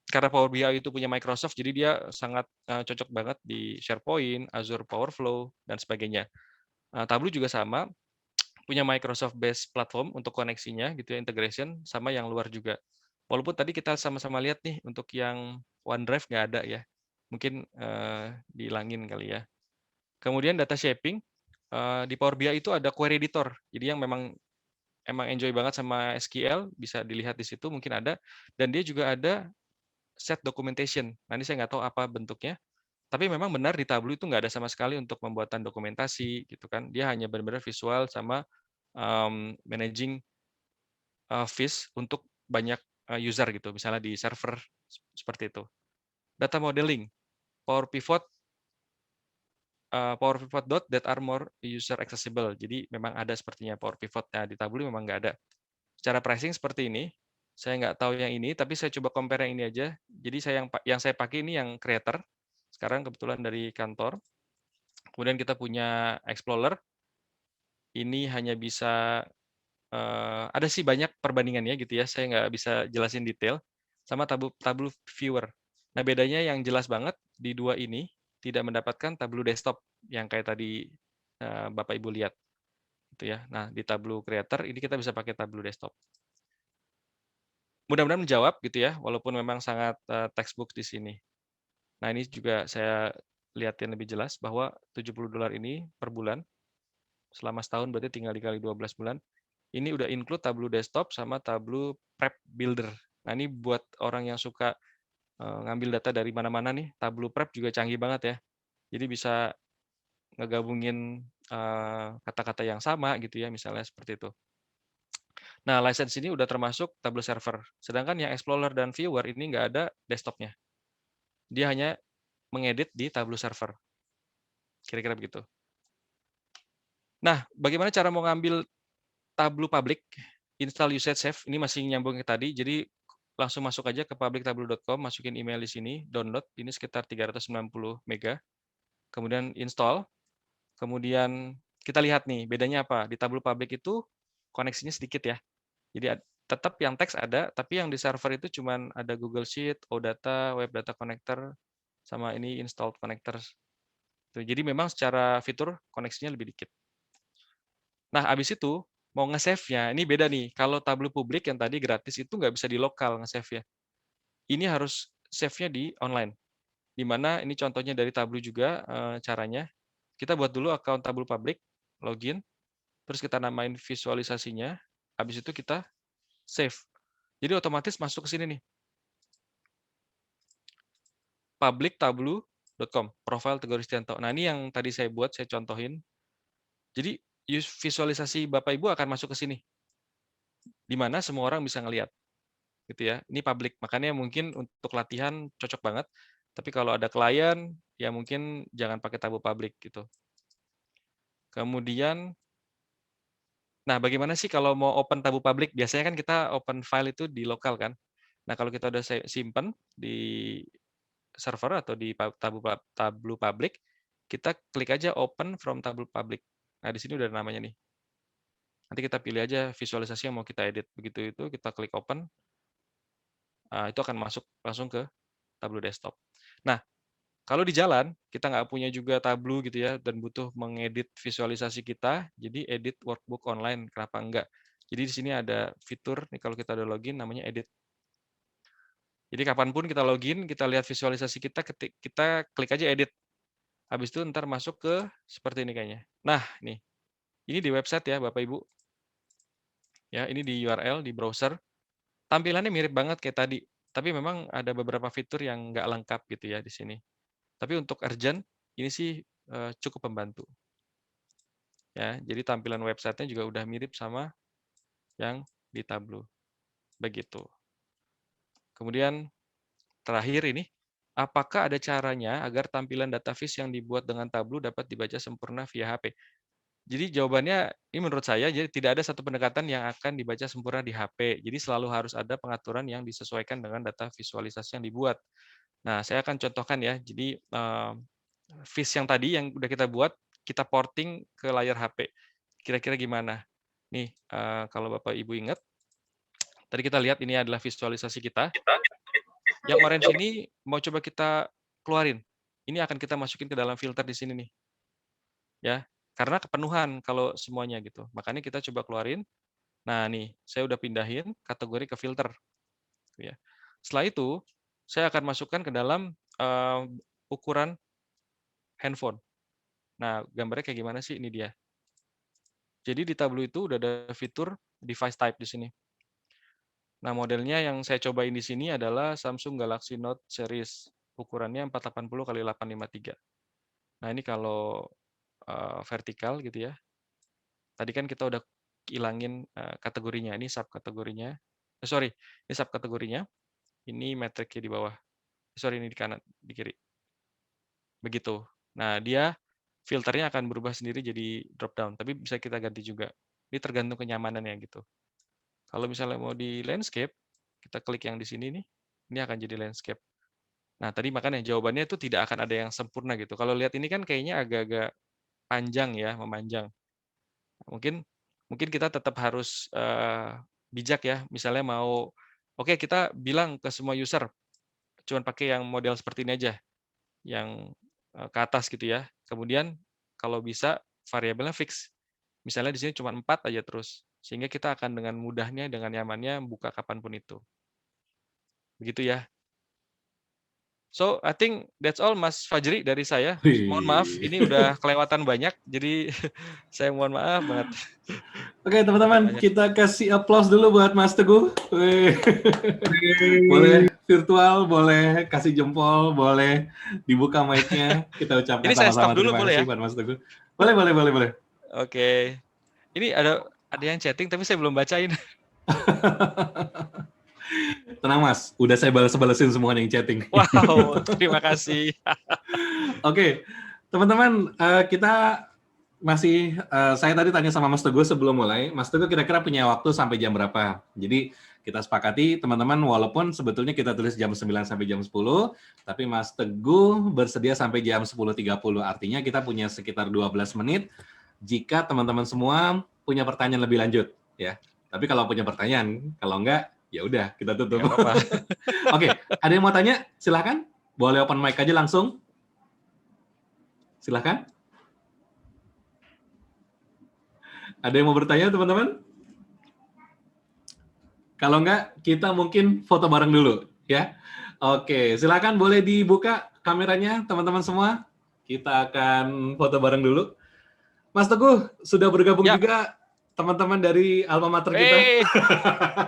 karena Power BI itu punya Microsoft, jadi dia sangat cocok banget di SharePoint, Azure Power Flow, dan sebagainya. Tableau juga sama, punya Microsoft-based platform untuk koneksinya, gitu ya, integration, sama yang luar juga. Walaupun tadi kita sama-sama lihat nih, untuk yang OneDrive nggak ada ya. Mungkin dihilangin kali ya. Kemudian data shaping, di Power BI itu ada query editor. Jadi yang memang enjoy banget sama SQL, bisa dilihat di situ, mungkin ada. Dan dia juga ada set documentation. Nah, ini saya nggak tahu apa bentuknya. Tapi memang benar di Tableau itu nggak ada sama sekali untuk pembuatan dokumentasi, gitu kan. Dia hanya benar-benar visual sama managing fees untuk banyak user gitu. Misalnya di server seperti itu. Data modeling, Power Pivot dot that are more user accessible. Jadi memang ada sepertinya Power Pivot. Nah, di Tableau memang nggak ada. Secara pricing seperti ini. Saya nggak tahu yang ini, tapi saya coba compare yang ini aja. Jadi yang saya pakai ini yang Creator. Sekarang kebetulan dari kantor. Kemudian kita punya Explorer. Ini hanya bisa ada sih banyak perbandingannya gitu ya. Saya nggak bisa jelasin detail. Sama Tableau Viewer. Nah, bedanya yang jelas banget di dua ini tidak mendapatkan Tableau Desktop yang kayak tadi Bapak Ibu lihat. Gitu ya. Nah, di Tableau Creator ini kita bisa pakai Tableau Desktop. Mudah-mudahan menjawab gitu ya, walaupun memang sangat textbook di sini. Nah, ini juga saya lihatin lebih jelas bahwa $70 ini per bulan, selama setahun berarti tinggal dikali 12 bulan. Ini udah include Tableau Desktop sama Tableau Prep Builder. Nah, ini buat orang yang suka ngambil data dari mana-mana nih. Tableau Prep juga canggih banget ya. Jadi bisa ngegabungin kata-kata yang sama gitu ya, misalnya seperti itu. Nah, license ini udah termasuk Tableau Server. Sedangkan yang Explorer dan Viewer ini nggak ada desktopnya. Dia hanya mengedit di Tableau Server. Kira-kira begitu. Nah, bagaimana cara mau ngambil Tableau Public, install usage save, ini masih nyambung ke tadi, jadi langsung masuk aja ke publictableau.com, masukin email di sini, download, ini sekitar 390 mega, kemudian install, kemudian kita lihat nih, bedanya apa, di Tableau Public itu koneksinya sedikit ya, jadi tetap yang teks ada, tapi yang di server itu cuman ada Google Sheet, OData, Web Data Connector, sama ini installed connectors. Jadi memang secara fitur koneksinya lebih dikit. Nah, habis itu mau nge-save-nya, ini beda nih. Kalau Tableau publik yang tadi gratis itu nggak bisa di lokal nge-save-nya. Ini harus save-nya di online. Di mana ini contohnya dari Tableau juga caranya. Kita buat dulu account Tableau publik, login, terus kita namain visualisasinya, habis itu kita save. Jadi otomatis masuk ke sini nih. publictableau.com, profile Teguh Ristianto. Nah, ini yang tadi saya buat, saya contohin. Jadi visualisasi Bapak Ibu akan masuk ke sini. Di mana semua orang bisa ngelihat. Gitu ya. Ini public, makanya mungkin untuk latihan cocok banget. Tapi kalau ada klien, ya mungkin jangan pakai Tableau public gitu. Kemudian, nah bagaimana sih kalau mau open Tableau public? Biasanya kan kita open file itu di lokal kan. Nah kalau kita udah simpen di server atau di Tableau public, kita klik aja open from Tableau public. Nah di sini udah ada namanya nih. Nanti kita pilih aja visualisasi yang mau kita edit. Begitu itu kita klik open. Itu akan masuk langsung ke Tableau desktop. Nah, kalau di jalan, kita nggak punya juga Tableau gitu ya, dan butuh mengedit visualisasi kita, jadi edit workbook online, kenapa enggak? Jadi di sini ada fitur, nih kalau kita udah login, namanya edit. Jadi kapanpun kita login, kita lihat visualisasi kita, kita klik aja edit. Habis itu ntar masuk ke seperti ini kayaknya. Nah, nih, ini di website ya Bapak Ibu. Ya, ini di URL, di browser. Tampilannya mirip banget kayak tadi, tapi memang ada beberapa fitur yang nggak lengkap gitu ya di sini. Tapi untuk urgent, ini sih cukup membantu. Ya, jadi tampilan websitenya juga udah mirip sama yang di Tableau. Begitu. Kemudian terakhir ini, apakah ada caranya agar tampilan data vis yang dibuat dengan Tableau dapat dibaca sempurna via HP? Jadi jawabannya, ini menurut saya, jadi tidak ada satu pendekatan yang akan dibaca sempurna di HP. Jadi selalu harus ada pengaturan yang disesuaikan dengan data visualisasi yang dibuat. Nah, saya akan contohkan ya. Jadi vis yang tadi yang udah kita buat, kita porting ke layar HP. Kira-kira gimana? Nih, kalau Bapak Ibu ingat, tadi kita lihat ini adalah visualisasi kita. Yang orange ini mau coba kita keluarin. Ini akan kita masukin ke dalam filter di sini nih. Ya, karena kepenuhan kalau semuanya gitu. Makanya kita coba keluarin. Nah, nih, saya udah pindahin kategori ke filter. Ya. Setelah itu, saya akan masukkan ke dalam ukuran handphone. Nah, gambarnya kayak gimana sih? Ini dia. Jadi di Tableau itu udah ada fitur device type di sini. Nah, modelnya yang saya cobain di sini adalah Samsung Galaxy Note series. Ukurannya 480 x 853. Nah, ini kalau vertikal gitu ya. Tadi kan kita udah hilangin kategorinya. Ini subkategorinya. Ini subkategorinya. Ini metriknya di bawah. Ini di kanan, di kiri. Begitu. Nah, dia filternya akan berubah sendiri jadi drop down, tapi bisa kita ganti juga. Ini tergantung kenyamanannya gitu. Kalau misalnya mau di landscape, kita klik yang di sini nih, ini akan jadi landscape. Nah, tadi makanya jawabannya itu tidak akan ada yang sempurna gitu. Kalau lihat ini kan kayaknya agak-agak panjang ya, memanjang. Mungkin kita tetap harus bijak ya. Misalnya mau, oke kita bilang ke semua user, cuma pakai yang model seperti ini aja, yang ke atas gitu ya. Kemudian kalau bisa variabelnya fix. Misalnya di sini cuma 4 aja terus. Sehingga kita akan dengan mudahnya, dengan nyamannya buka kapanpun itu. Begitu ya. So, I think that's all Mas Fajri dari saya. Mohon maaf, ini udah kelewatan banyak. Jadi saya mohon maaf banget. Oke teman-teman, kita kasih applause dulu buat Mas Teguh. Boleh virtual boleh kasih jempol, boleh dibuka mic-nya. Kita ucapkan Ini saya sama-sama stop dulu terima boleh kasih ya? buat Mas Teguh. Boleh. Oke. Ini ada yang chatting tapi saya belum bacain. Tenang Mas, udah saya balas-balasin semua yang chatting. Wow, terima kasih. Oke, teman-teman, kita masih, saya tadi tanya sama Mas Teguh sebelum mulai, Mas Teguh kira-kira punya waktu sampai jam berapa? Jadi kita sepakati teman-teman, walaupun sebetulnya kita tulis jam 9 sampai jam 10, tapi Mas Teguh bersedia sampai jam 10.30. Artinya kita punya sekitar 12 menit jika teman-teman semua punya pertanyaan lebih lanjut, ya. Tapi kalau punya pertanyaan, kalau enggak, ya udah kita tutup. Nggak apa-apa. Oke, ada yang mau tanya? Silahkan. Boleh open mic aja langsung. Silahkan. Ada yang mau bertanya, teman-teman? Kalau enggak, kita mungkin foto bareng dulu, ya. Oke, silakan boleh dibuka kameranya, teman-teman semua. Kita akan foto bareng dulu. Mas Teguh, sudah bergabung Ya. juga teman-teman dari alma mater kita.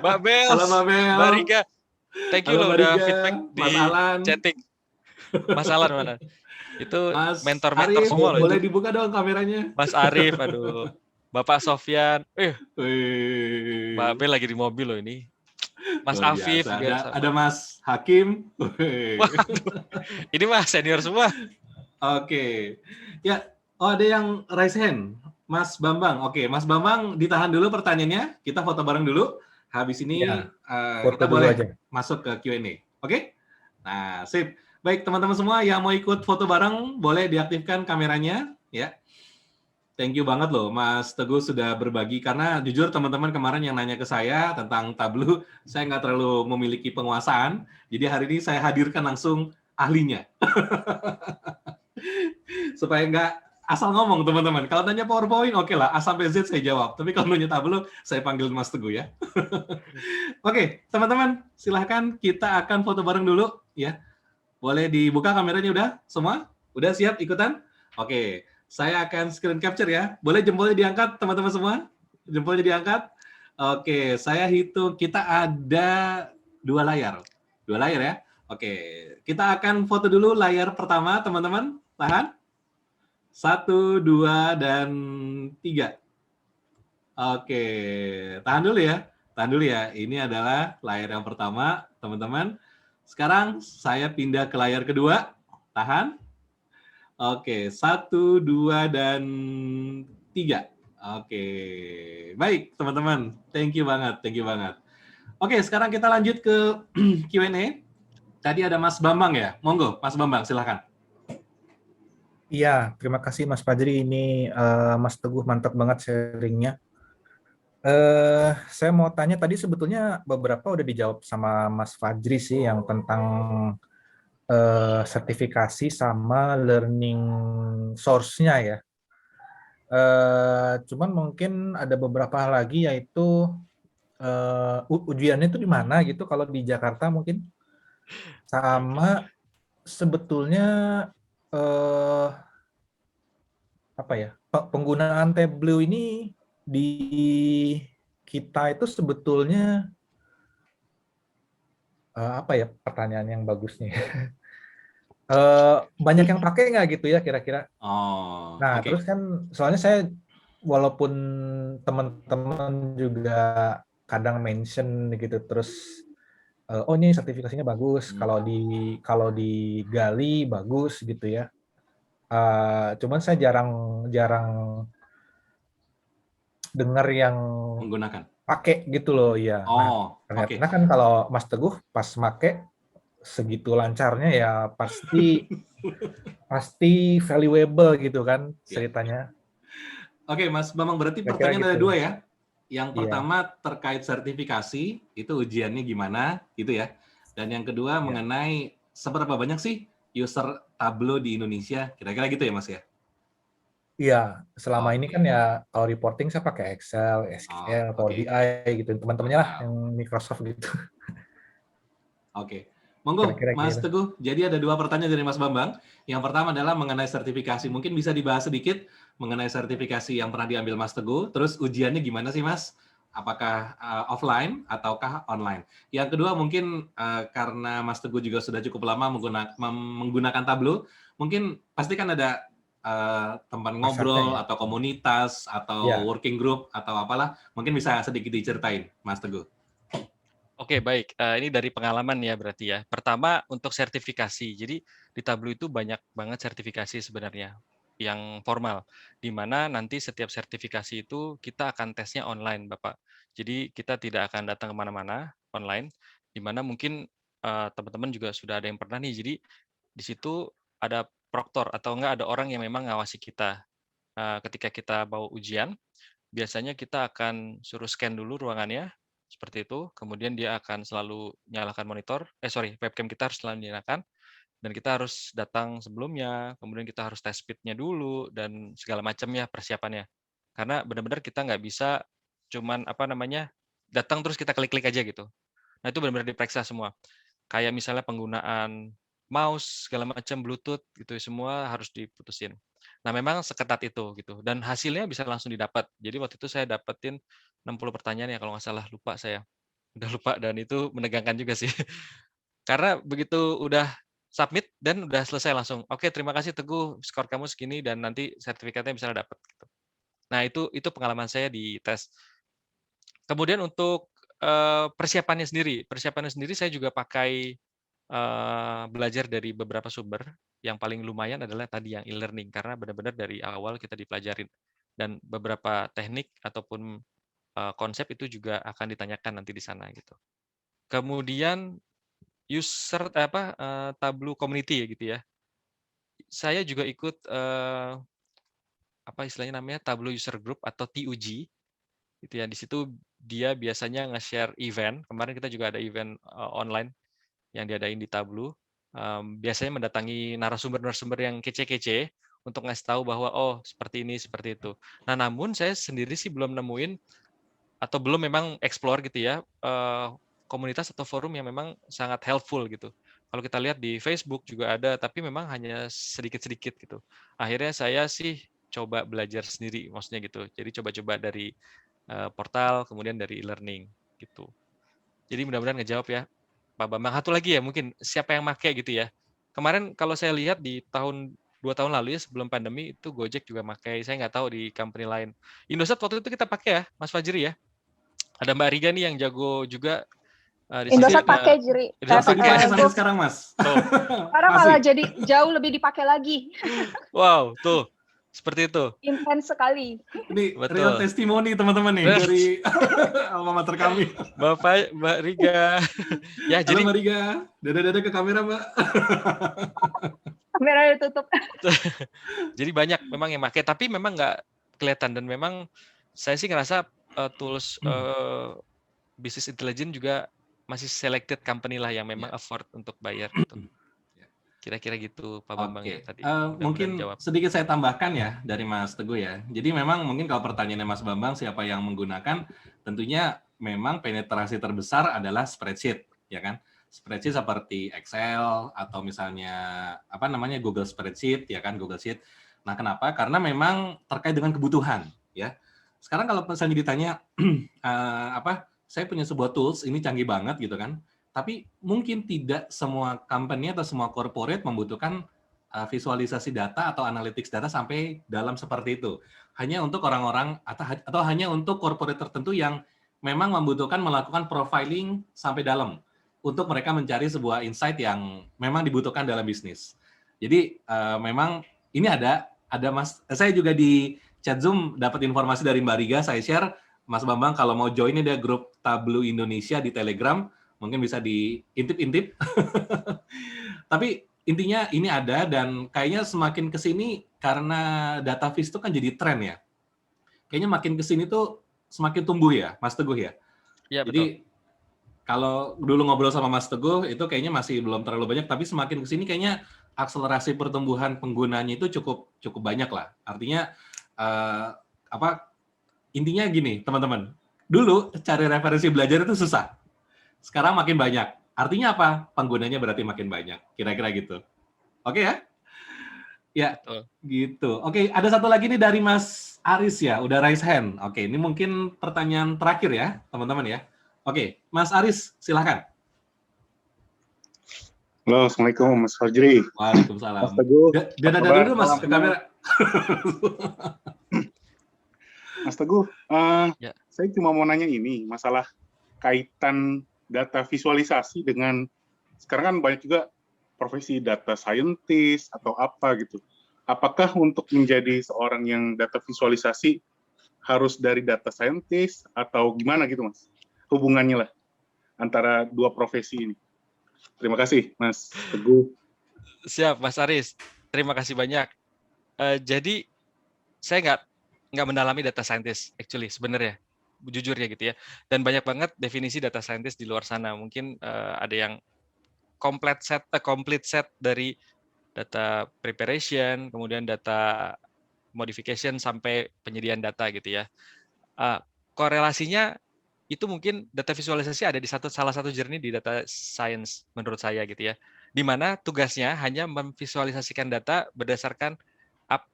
Mbak Bel, Halo, Mbak Bel. Mbak Rika. Thank you Halo, loh Mbak udah Rika, feedback di Mas Alan. chatting. Mas Alan mana? Itu Mas mentor-mentor Arif, semua loh boleh itu. dibuka dong kameranya. Mas Arif, aduh. Bapak Sofyan. Wih. Mbak Bel lagi di mobil loh ini. Mas Luar Afif biasa. juga Ada, sama. ada Mas Hakim. Wih. Waduh. Ini mah senior semua. Oke. Ya, oh ada yang raise hand. Mas Bambang. Oke, Mas Bambang ditahan dulu pertanyaannya. Kita foto bareng dulu. Habis ini Ya, foto kita dulu boleh aja. masuk ke Q&A. Oke? Nah, sip. Baik, teman-teman semua yang mau ikut foto bareng, boleh diaktifkan kameranya. Ya. Thank you banget loh, Mas Teguh sudah berbagi. Karena jujur teman-teman kemarin yang nanya ke saya tentang Tableau, saya nggak terlalu memiliki penguasaan. Jadi hari ini saya hadirkan langsung ahlinya. Supaya nggak asal ngomong, teman-teman. Kalau tanya PowerPoint, oke lah. A sampai Z saya jawab. Tapi kalau nanya Tableau, saya panggil Mas Teguh ya. Oke, teman-teman. Silahkan kita akan foto bareng dulu. Ya, boleh dibuka kameranya udah? Semua? Udah siap ikutan? Oke. Saya akan screen capture ya. Boleh jempolnya diangkat, teman-teman semua? Jempolnya diangkat. Oke, saya hitung. Kita ada 2 layar. 2 layar ya. Oke, kita akan foto dulu layar pertama, teman-teman. Tahan. 1, 2, dan 3. Oke, tahan dulu ya. Tahan dulu ya. Ini adalah layar yang pertama, teman-teman. Sekarang saya pindah ke layar kedua. Tahan. Oke, 1, 2, dan 3. Oke, baik teman-teman. Thank you banget. Oke, sekarang kita lanjut ke Q&A. Tadi ada Mas Bambang ya. Monggo, Mas Bambang, silahkan. Iya, terima kasih Mas Fajri. Ini Mas Teguh mantap banget sharingnya. Saya mau tanya tadi sebetulnya beberapa udah dijawab sama Mas Fajri sih yang tentang sertifikasi sama learning source-nya ya. Cuman mungkin ada beberapa lagi yaitu ujiannya itu di mana gitu kalau di Jakarta mungkin. Sama sebetulnya apa ya, penggunaan Tableau ini di kita itu sebetulnya apa ya, pertanyaan yang bagus nih. Banyak yang pakai nggak gitu ya kira-kira? Oh, Nah, oke. terus kan soalnya saya walaupun teman-teman juga kadang mention gitu, terus oh ini sertifikasinya bagus, kalau digali bagus gitu ya. Cuman saya jarang dengar yang Menggunakan. pakai gitu loh ya. Nah, Oh, oke. ternyata kan kalau Mas Teguh pas make segitu lancarnya ya pasti valuable gitu kan ceritanya. Oke, Mas Bambang, berarti Kira-kira pertanyaan ada gitu. 2 ya. Yang Iya. pertama terkait sertifikasi, itu ujiannya gimana gitu ya. Dan yang kedua mengenai seberapa banyak sih user Tableau di Indonesia, kira-kira gitu ya Mas ya? Iya, selama ini Oke. kan ya kalau reporting saya pakai Excel, SQL, Power Oke. BI gitu, teman-temannya lah Mantap. yang Microsoft gitu. Oke. Monggo, Kira-kira Mas gitu. Teguh. Jadi ada 2 pertanyaan dari Mas Bambang. Yang pertama adalah mengenai sertifikasi. Mungkin bisa dibahas sedikit mengenai sertifikasi yang pernah diambil Mas Teguh. Terus ujiannya gimana sih Mas? apakah offline ataukah online. Yang kedua mungkin karena Mas Teguh juga sudah cukup lama menggunakan Tableau, mungkin pasti kan ada tempat ngobrol ya. atau komunitas atau Ya. working group atau apalah, mungkin bisa sedikit diceritain, Mas Teguh. Oke, baik. Ini dari pengalaman ya berarti ya. Pertama untuk sertifikasi. Jadi di Tableau itu banyak banget sertifikasi sebenarnya yang formal, di mana nanti setiap sertifikasi itu kita akan tesnya online, Bapak. Jadi kita tidak akan datang kemana-mana online, di mana mungkin teman-teman juga sudah ada yang pernah nih. Jadi di situ ada proktor atau enggak ada orang yang memang ngawasi kita. Ketika kita bawa ujian, biasanya kita akan suruh scan dulu ruangannya, seperti itu. Kemudian dia akan selalu nyalakan webcam kita harus selalu dinyalakan, dan kita harus datang sebelumnya, kemudian kita harus tes speed-nya dulu, dan segala macam ya persiapannya. Karena benar-benar kita nggak bisa cuman datang terus kita klik-klik aja gitu. Nah itu benar-benar diperiksa semua. Kayak misalnya penggunaan mouse, segala macam, Bluetooth, gitu semua harus diputusin. Nah memang seketat itu gitu, dan hasilnya bisa langsung didapat. Jadi waktu itu saya dapetin 60 pertanyaan ya kalau nggak salah, lupa saya. Udah lupa dan itu menegangkan juga sih. Karena begitu udah submit dan udah selesai langsung, "Oke, terima kasih Teguh, skor kamu segini dan nanti sertifikatnya bisa dapat." Gitu. Nah itu pengalaman saya di tes. Kemudian untuk persiapannya sendiri saya juga pakai belajar dari beberapa sumber. Yang paling lumayan adalah tadi yang e-learning, karena benar-benar dari awal kita dipelajarin. Dan beberapa teknik ataupun konsep itu juga akan ditanyakan nanti di sana gitu. Kemudian Tableau community ya gitu ya. Saya juga ikut istilahnya namanya Tableau user group atau TUG gitu ya. Di situ dia biasanya nge-share event. Kemarin kita juga ada event online yang diadain di Tableau. Biasanya mendatangi narasumber-narasumber yang kece-kece untuk ngasih tahu bahwa oh seperti ini, seperti itu. Nah, namun saya sendiri sih belum nemuin atau belum memang explore gitu ya komunitas atau forum yang memang sangat helpful gitu. Kalau kita lihat di Facebook juga ada, tapi memang hanya sedikit-sedikit gitu. Akhirnya saya sih coba belajar sendiri, maksudnya gitu. Jadi coba-coba dari portal, kemudian dari e-learning gitu. Jadi mudah-mudahan ngejawab ya, Pak Bambang. Satu lagi ya mungkin, siapa yang pakai gitu ya. Kemarin kalau saya lihat di 2 tahun lalu ya sebelum pandemi itu Gojek juga pakai. Saya nggak tahu di company lain. Indosat waktu itu kita pakai ya, Mas Fajri ya. Ada Mbak Riga nih yang jago juga di sini. Indosat pakai, Jiri. Saya Masih dipakai pakai sampai sekarang, Mas. Oh. Sekarang malah jadi jauh lebih dipakai lagi. Wow, tuh. Seperti itu. Intens sekali. Ini Betul. real testimoni teman-teman nih dari alma mater kami. Mbak Riga. Ya, Halo jadi Mbak Riga. Dada-dada ke kamera, Mbak. Kamera ditutup. jadi banyak memang yang pakai, tapi memang nggak kelihatan, dan memang saya sih ngerasa tools business intelligence juga masih selected company lah yang memang afford untuk bayar gitu. Kira-kira gitu Pak Bambang ya tadi. Mungkin jawab. sedikit saya tambahkan ya dari Mas Teguh ya. Jadi memang mungkin kalau pertanyaannya Mas Bambang siapa yang menggunakan, tentunya memang penetrasi terbesar adalah spreadsheet, ya kan? Spreadsheet seperti Excel atau misalnya Google Spreadsheet, ya kan, Google Sheet. Nah, kenapa? Karena memang terkait dengan kebutuhan, ya. Sekarang kalau misalnya ditanya saya punya sebuah tools ini canggih banget gitu kan. Tapi mungkin tidak semua company atau semua corporate membutuhkan visualisasi data atau analytics data sampai dalam seperti itu. Hanya untuk orang-orang atau hanya untuk corporate tertentu yang memang membutuhkan melakukan profiling sampai dalam untuk mereka mencari sebuah insight yang memang dibutuhkan dalam bisnis. Jadi memang ini ada Mas, saya juga di chat Zoom dapat informasi dari Mbak Riga, saya share Mas Bambang kalau mau join ini ada grup Tableau Indonesia di Telegram. Mungkin bisa diintip-intip. Tapi intinya ini ada dan kayaknya semakin ke sini karena data viz itu kan jadi tren ya. Kayaknya makin ke sini tuh semakin tumbuh ya, Mas Teguh ya. Iya, jadi kalau dulu ngobrol sama Mas Teguh itu kayaknya masih belum terlalu banyak, tapi semakin ke sini kayaknya akselerasi pertumbuhan penggunanya itu cukup banyak lah. Artinya intinya gini, teman-teman. Dulu cari referensi belajar itu susah. Sekarang makin banyak. Artinya apa? Penggunanya berarti makin banyak. Kira-kira gitu. Oke ya? Ya, Betul. gitu. Oke, ada satu lagi nih dari Mas Aris ya, udah raise hand. Oke, ini mungkin pertanyaan terakhir ya, teman-teman ya. Oke, Mas Aris, silahkan. Halo, Assalamualaikum Mas Fajri. Waalaikumsalam. Mas Teguh. Dia Apa dada kabar? dulu Mas ke kamera. Mas Teguh, Ya. saya cuma mau nanya ini, masalah kaitan data visualisasi dengan, sekarang kan banyak juga profesi data scientist atau apa gitu. Apakah untuk menjadi seorang yang data visualisasi harus dari data scientist atau gimana gitu Mas? Hubungannya lah antara dua profesi ini. Terima kasih Mas Teguh. Siap, Mas Aris. Terima kasih banyak. Jadi saya nggak mendalami data scientist actually sebenarnya, jujur ya gitu ya. Dan banyak banget definisi data scientist di luar sana. Mungkin ada yang complete set dari data preparation, kemudian data modification sampai penyediaan data gitu ya. Korelasinya itu mungkin data visualisasi ada di salah satu journey di data science menurut saya gitu ya. Di mana tugasnya hanya memvisualisasikan data berdasarkan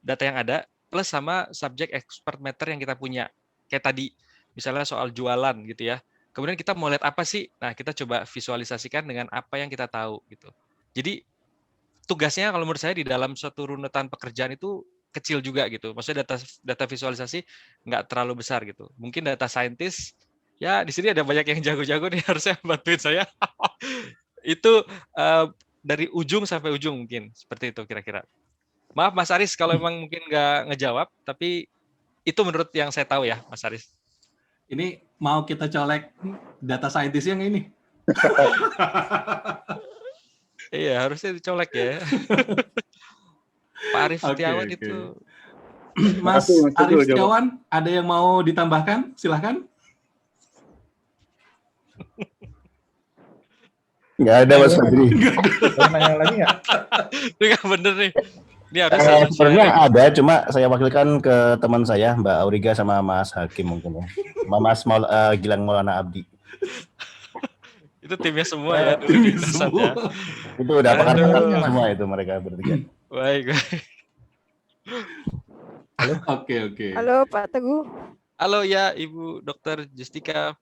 data yang ada plus sama subject expert matter yang kita punya. Kayak tadi misalnya soal jualan gitu ya. Kemudian kita mau lihat apa sih? Nah, kita coba visualisasikan dengan apa yang kita tahu gitu. Jadi tugasnya kalau menurut saya di dalam suatu runutan pekerjaan itu kecil juga gitu. Maksudnya data visualisasi nggak terlalu besar gitu. Mungkin data scientist ya di sini ada banyak yang jago-jago nih harusnya bantuin saya. Itu dari ujung sampai ujung mungkin seperti itu kira-kira. Maaf Mas Aris kalau emang mungkin nggak ngejawab, tapi itu menurut yang saya tahu ya Mas Aris. Ini mau kita colek data scientist yang ini. Iya, harusnya dicolek ya. Pak Arif Setiawan Oke. itu. Mas Mas Teguh, Arif Setiawan, ada yang mau ditambahkan? Silahkan. Nggak ada Mas Fajri. Boleh nanya lagi nggak? Ini nggak bener nih. Ini harus saya Sebenarnya ada, cuma saya wakilkan ke teman saya, Mbak Auriga sama Mas Hakim mungkin ya. Sama Mas Gilang Maulana Abdi. Itu timnya semua ya. dulu Timnya di Indosat semua. ya. Itu udah Aduh. pakar semua itu mereka bertiga. Baik. Oke. Halo Pak Teguh. Halo ya Ibu Dokter Justika.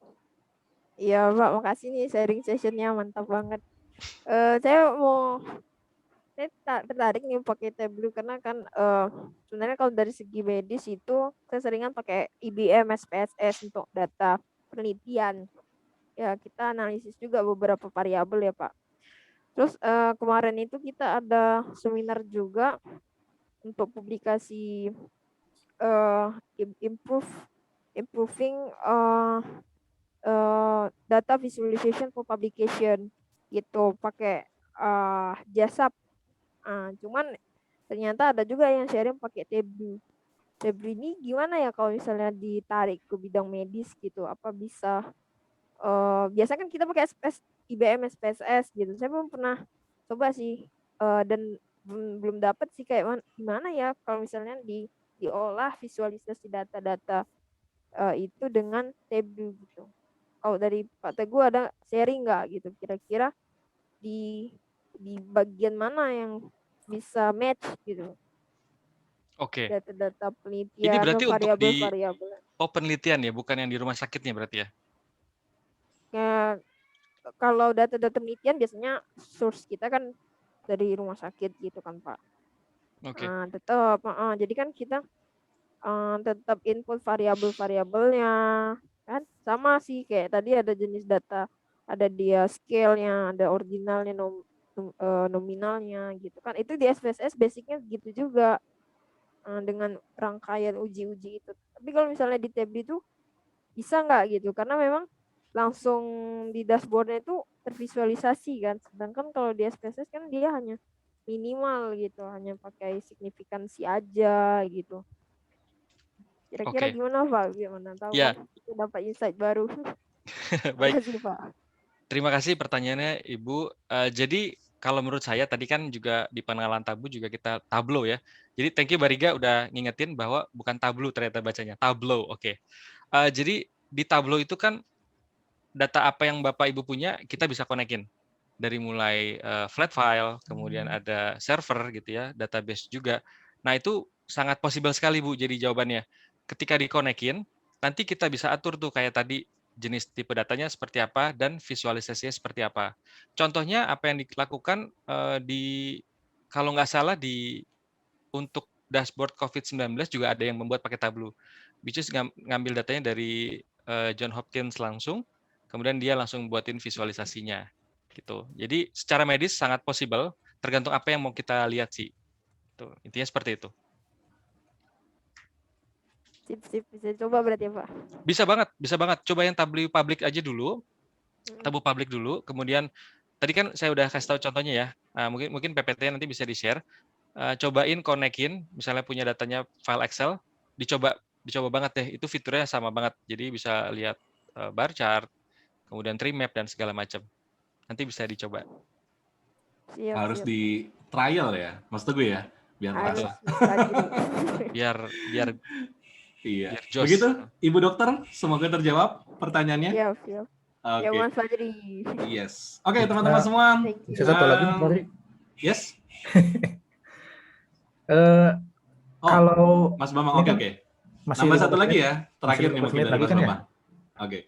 Iya Pak, makasih nih sharing sessionnya mantap banget. Saya tertarik nih pakai Tableau karena kan sebenarnya kalau dari segi medis itu saya seringan pakai IBM SPSS untuk data penelitian. Ya kita analisis juga beberapa variabel ya Pak. Terus kemarin itu kita ada seminar juga untuk publikasi improving data visualization for publication gitu pakai jasa. Cuman ternyata ada juga yang sharing pakai Tableau. Tableau ini gimana ya kalau misalnya ditarik ke bidang medis gitu? Apa bisa? Biasanya kan kita pakai IBM SPSS gitu. Saya belum pernah coba sih dan belum dapat sih kayak gimana ya kalau misalnya diolah visualisasi data-data itu dengan Tableau gitu. Kalau dari Pak Teguh ada sharing nggak gitu kira-kira di bagian mana yang bisa match gitu Oke. data-data Ini penelitian berarti untuk variabel-variabel. penelitian ya, bukan yang di rumah sakitnya berarti ya? Kalau data-data penelitian biasanya source kita kan dari rumah sakit gitu kan Pak. Oke. Tetap jadi kan kita tetap input variabel-variabelnya kan sama sih kayak tadi ada jenis data, ada dia scale-nya, ada ordinalnya, nominalnya gitu kan. Itu di SPSS basicnya gitu juga dengan rangkaian uji-uji itu. Tapi kalau misalnya di Tableau itu bisa nggak gitu? Karena memang langsung di dashboardnya itu tervisualisasi kan. Sedangkan kalau di SPSS kan dia hanya minimal gitu, hanya pakai signifikansi aja gitu. Kira-kira gimana Pak? Gimana tahu Ya. kita dapat insight baru. Baik. Makasih Pak. Terima kasih pertanyaannya Ibu. Jadi kalau menurut saya tadi kan juga di pengenalan Tableau juga kita Tableau ya. Jadi thank you Bariga udah ngingetin bahwa bukan Tableau ternyata bacanya, Tableau. Oke. Jadi di Tableau itu kan data apa yang Bapak Ibu punya kita bisa konekin. dari mulai flat file, kemudian ada server gitu ya, database juga. Nah, itu sangat possible sekali Bu jadi jawabannya. Ketika dikonekin, nanti kita bisa atur tuh kayak tadi jenis tipe datanya seperti apa dan visualisasinya seperti apa. Contohnya apa yang dilakukan kalau nggak salah untuk dashboard COVID-19 juga ada yang membuat pakai Tableau. Which is ngambil datanya dari John Hopkins langsung, kemudian dia langsung buatin visualisasinya. Gitu. Jadi secara medis sangat possible, tergantung apa yang mau kita lihat sih. Tuh, intinya seperti itu. Sip, bisa coba berarti ya Pak. Bisa banget. Coba yang Tableau public aja dulu. Tableau public dulu, kemudian tadi kan saya udah kasih tahu contohnya ya. Mungkin PPT nanti bisa di-share. Cobain konekin, misalnya punya datanya file Excel, dicoba banget deh. Itu fiturnya sama banget. Jadi bisa lihat bar chart, kemudian tree map dan segala macam. Nanti bisa dicoba. Harus di trial ya, Mas Teguh ya, biar terasa. biar Iya. jos. Begitu, Ibu Dokter, semoga terjawab pertanyaannya. Siap. Ya Mas Fajri. Yes. Oke, teman-teman semua. Bisa satu lagi, Mas Fajri? Yes. Kalau Mas Bambang, oke. Nambah satu lagi ya, terakhir nih mungkin dari Mas Bambang. Oke.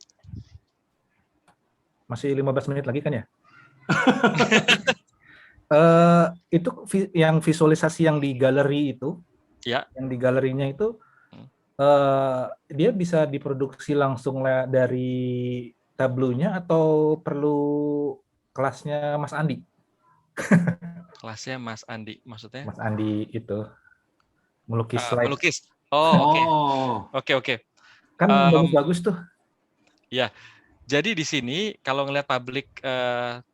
Masih 15 menit lagi kan ya? Itu yang visualisasi yang di galeri itu, ya. Yang di galerinya itu, dia bisa diproduksi langsung dari Tableau-nya atau perlu kelasnya Mas Andi? Kelasnya Mas Andi, maksudnya? Mas Andi itu melukis slide. Melukis. Oh, oke. Kan bagus tuh. Ya. Jadi di sini kalau ngelihat public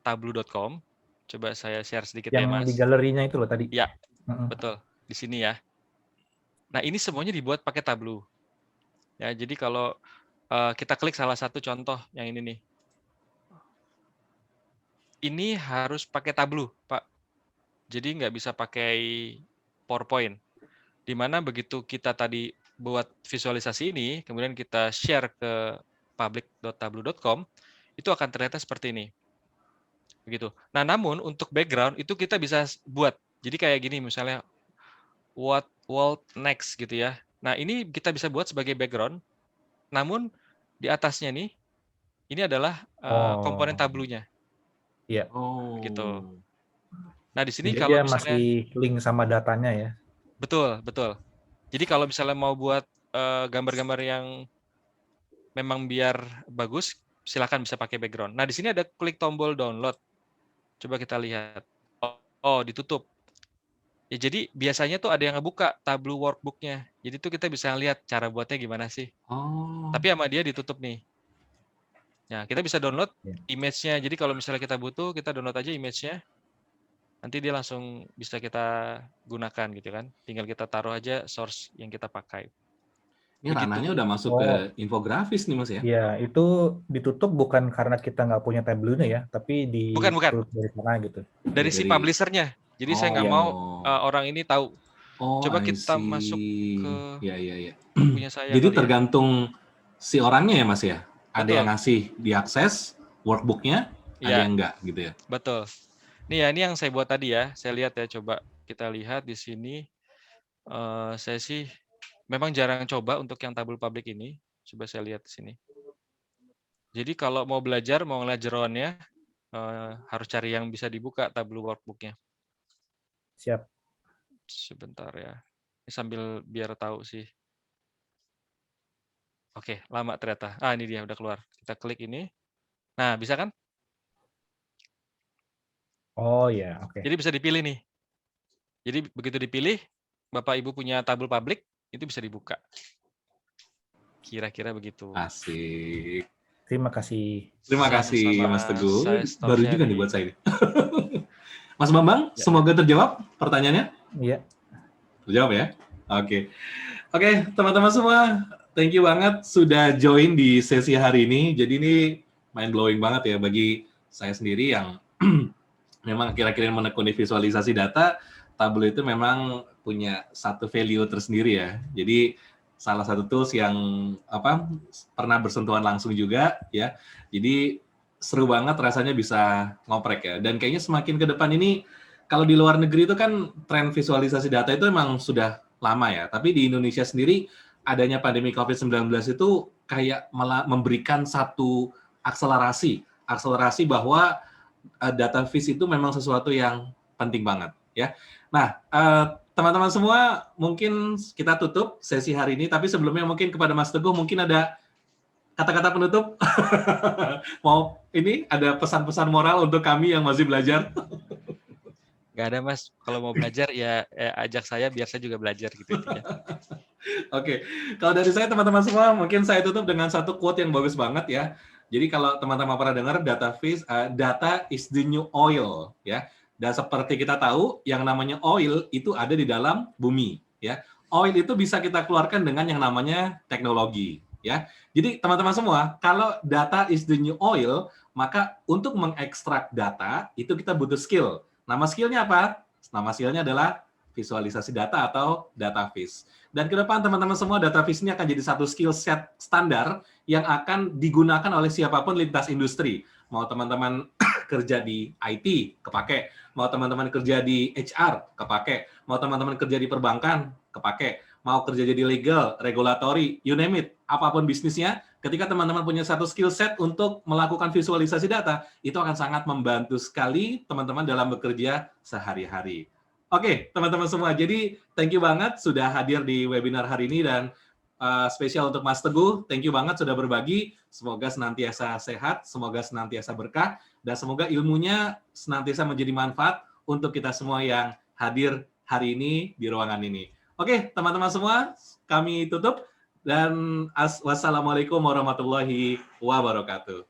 tableau.com, coba saya share sedikit ya Mas. Yang di galerinya itu loh tadi. Ya, betul. Di sini ya. Nah ini semuanya dibuat pakai Tableau. Ya, jadi kalau kita klik salah satu contoh yang ini nih. Ini harus pakai Tableau, Pak. Jadi nggak bisa pakai PowerPoint. Dimana begitu kita tadi buat visualisasi ini, kemudian kita share ke public.tableau.com, itu akan terlihat seperti ini. Begitu. Nah, namun untuk background itu kita bisa buat. Jadi kayak gini misalnya what next gitu ya. Nah, ini kita bisa buat sebagai background. Namun di atasnya nih ini adalah komponen Tableau-nya. Iya. Gitu. Nah, di sini jadi kalau dia misalnya masih link sama datanya ya. Betul. Jadi kalau misalnya mau buat gambar-gambar yang memang biar bagus, silakan bisa pakai background. Nah, di sini ada klik tombol download. Coba kita lihat. Oh, ditutup. Ya, jadi biasanya tuh ada yang ngebuka Tableau workbook-nya. Jadi tuh kita bisa lihat cara buatnya gimana sih. Tapi sama dia ditutup nih. Nah, kita bisa download image-nya. Jadi kalau misalnya kita butuh, kita download aja image-nya. Nanti dia langsung bisa kita gunakan gitu kan. Tinggal kita taruh aja source yang kita pakai. Ini ranahnya udah masuk ke infografis nih Mas ya? Iya, itu ditutup bukan karena kita nggak punya Tableau-nya ya, tapi Bukan. dari mana gitu. Dari si publisher-nya. Jadi saya nggak mau orang ini tahu. Coba kita masuk ke punya saya. Jadi tergantung si orangnya ya Mas ya? Ada yang ngasih diakses workbook-nya, ada yang enggak gitu ya? Betul. Nih ya, ini yang saya buat tadi ya. Saya lihat ya, coba kita lihat di sini. Saya sih memang jarang coba untuk yang Tableau public ini. Coba saya lihat di sini. Jadi kalau mau belajar, mau ngeliat jeroannya, harus cari yang bisa dibuka Tableau workbook-nya. Siap. Sebentar ya. Ini sambil biar tahu sih. Oke, lama ternyata. Ini dia udah keluar. Kita klik ini. Nah, bisa kan? Oh ya, oke. Jadi bisa dipilih nih. Jadi begitu dipilih, Bapak Ibu punya Tableau public, itu bisa dibuka. Kira-kira begitu. Asik. Terima kasih. Terima kasih Mas Teguh. Baru juga nih buat saya. Mas Bambang, semoga terjawab pertanyaannya? Iya. Terjawab ya? Oke, teman-teman semua, thank you banget sudah join di sesi hari ini. Jadi ini mind blowing banget ya bagi saya sendiri yang memang akhir-akhir ini menekuni visualisasi data. Tableau itu memang punya satu value tersendiri ya. Jadi salah satu tools yang pernah bersentuhan langsung juga ya. Jadi seru banget rasanya bisa ngoprek ya. Dan kayaknya semakin ke depan ini, kalau di luar negeri itu kan tren visualisasi data itu memang sudah lama ya. Tapi di Indonesia sendiri, adanya pandemi COVID-19 itu kayak malah memberikan satu akselerasi bahwa data vis itu memang sesuatu yang penting banget ya. Nah, teman-teman semua, mungkin kita tutup sesi hari ini, tapi sebelumnya mungkin kepada Mas Teguh mungkin ada kata-kata penutup. Mau ini ada pesan-pesan moral untuk kami yang masih belajar. Nggak ada Mas, kalau mau belajar ya ajak saya biar saya juga belajar gitu intinya. Oke, kalau dari saya teman-teman semua, mungkin saya tutup dengan satu quote yang bagus banget ya. Jadi kalau teman-teman pernah dengar data is the new oil ya. Dan seperti kita tahu, yang namanya oil itu ada di dalam bumi ya. Oil itu bisa kita keluarkan dengan yang namanya teknologi ya. Jadi teman-teman semua, kalau data is the new oil, maka untuk mengekstrak data itu kita butuh skill. Nama skillnya apa? Nama skillnya adalah visualisasi data atau data vis. Dan ke depan teman-teman semua, data vis ini akan jadi satu skill set standar yang akan digunakan oleh siapapun lintas industri. Mau teman-teman kerja di IT, kepake. Mau teman-teman kerja di HR, kepake. Mau teman-teman kerja di perbankan, kepake. Mau kerja jadi legal, regulatory, you name it. Apapun bisnisnya, ketika teman-teman punya satu skill set untuk melakukan visualisasi data, itu akan sangat membantu sekali teman-teman dalam bekerja sehari-hari. Oke, teman-teman semua. Jadi, thank you banget sudah hadir di webinar hari ini dan spesial untuk Mas Teguh. Thank you banget sudah berbagi. Semoga senantiasa sehat, semoga senantiasa berkah, dan semoga ilmunya senantiasa menjadi manfaat untuk kita semua yang hadir hari ini di ruangan ini. Oke, teman-teman semua, kami tutup dan wassalamualaikum warahmatullahi wabarakatuh.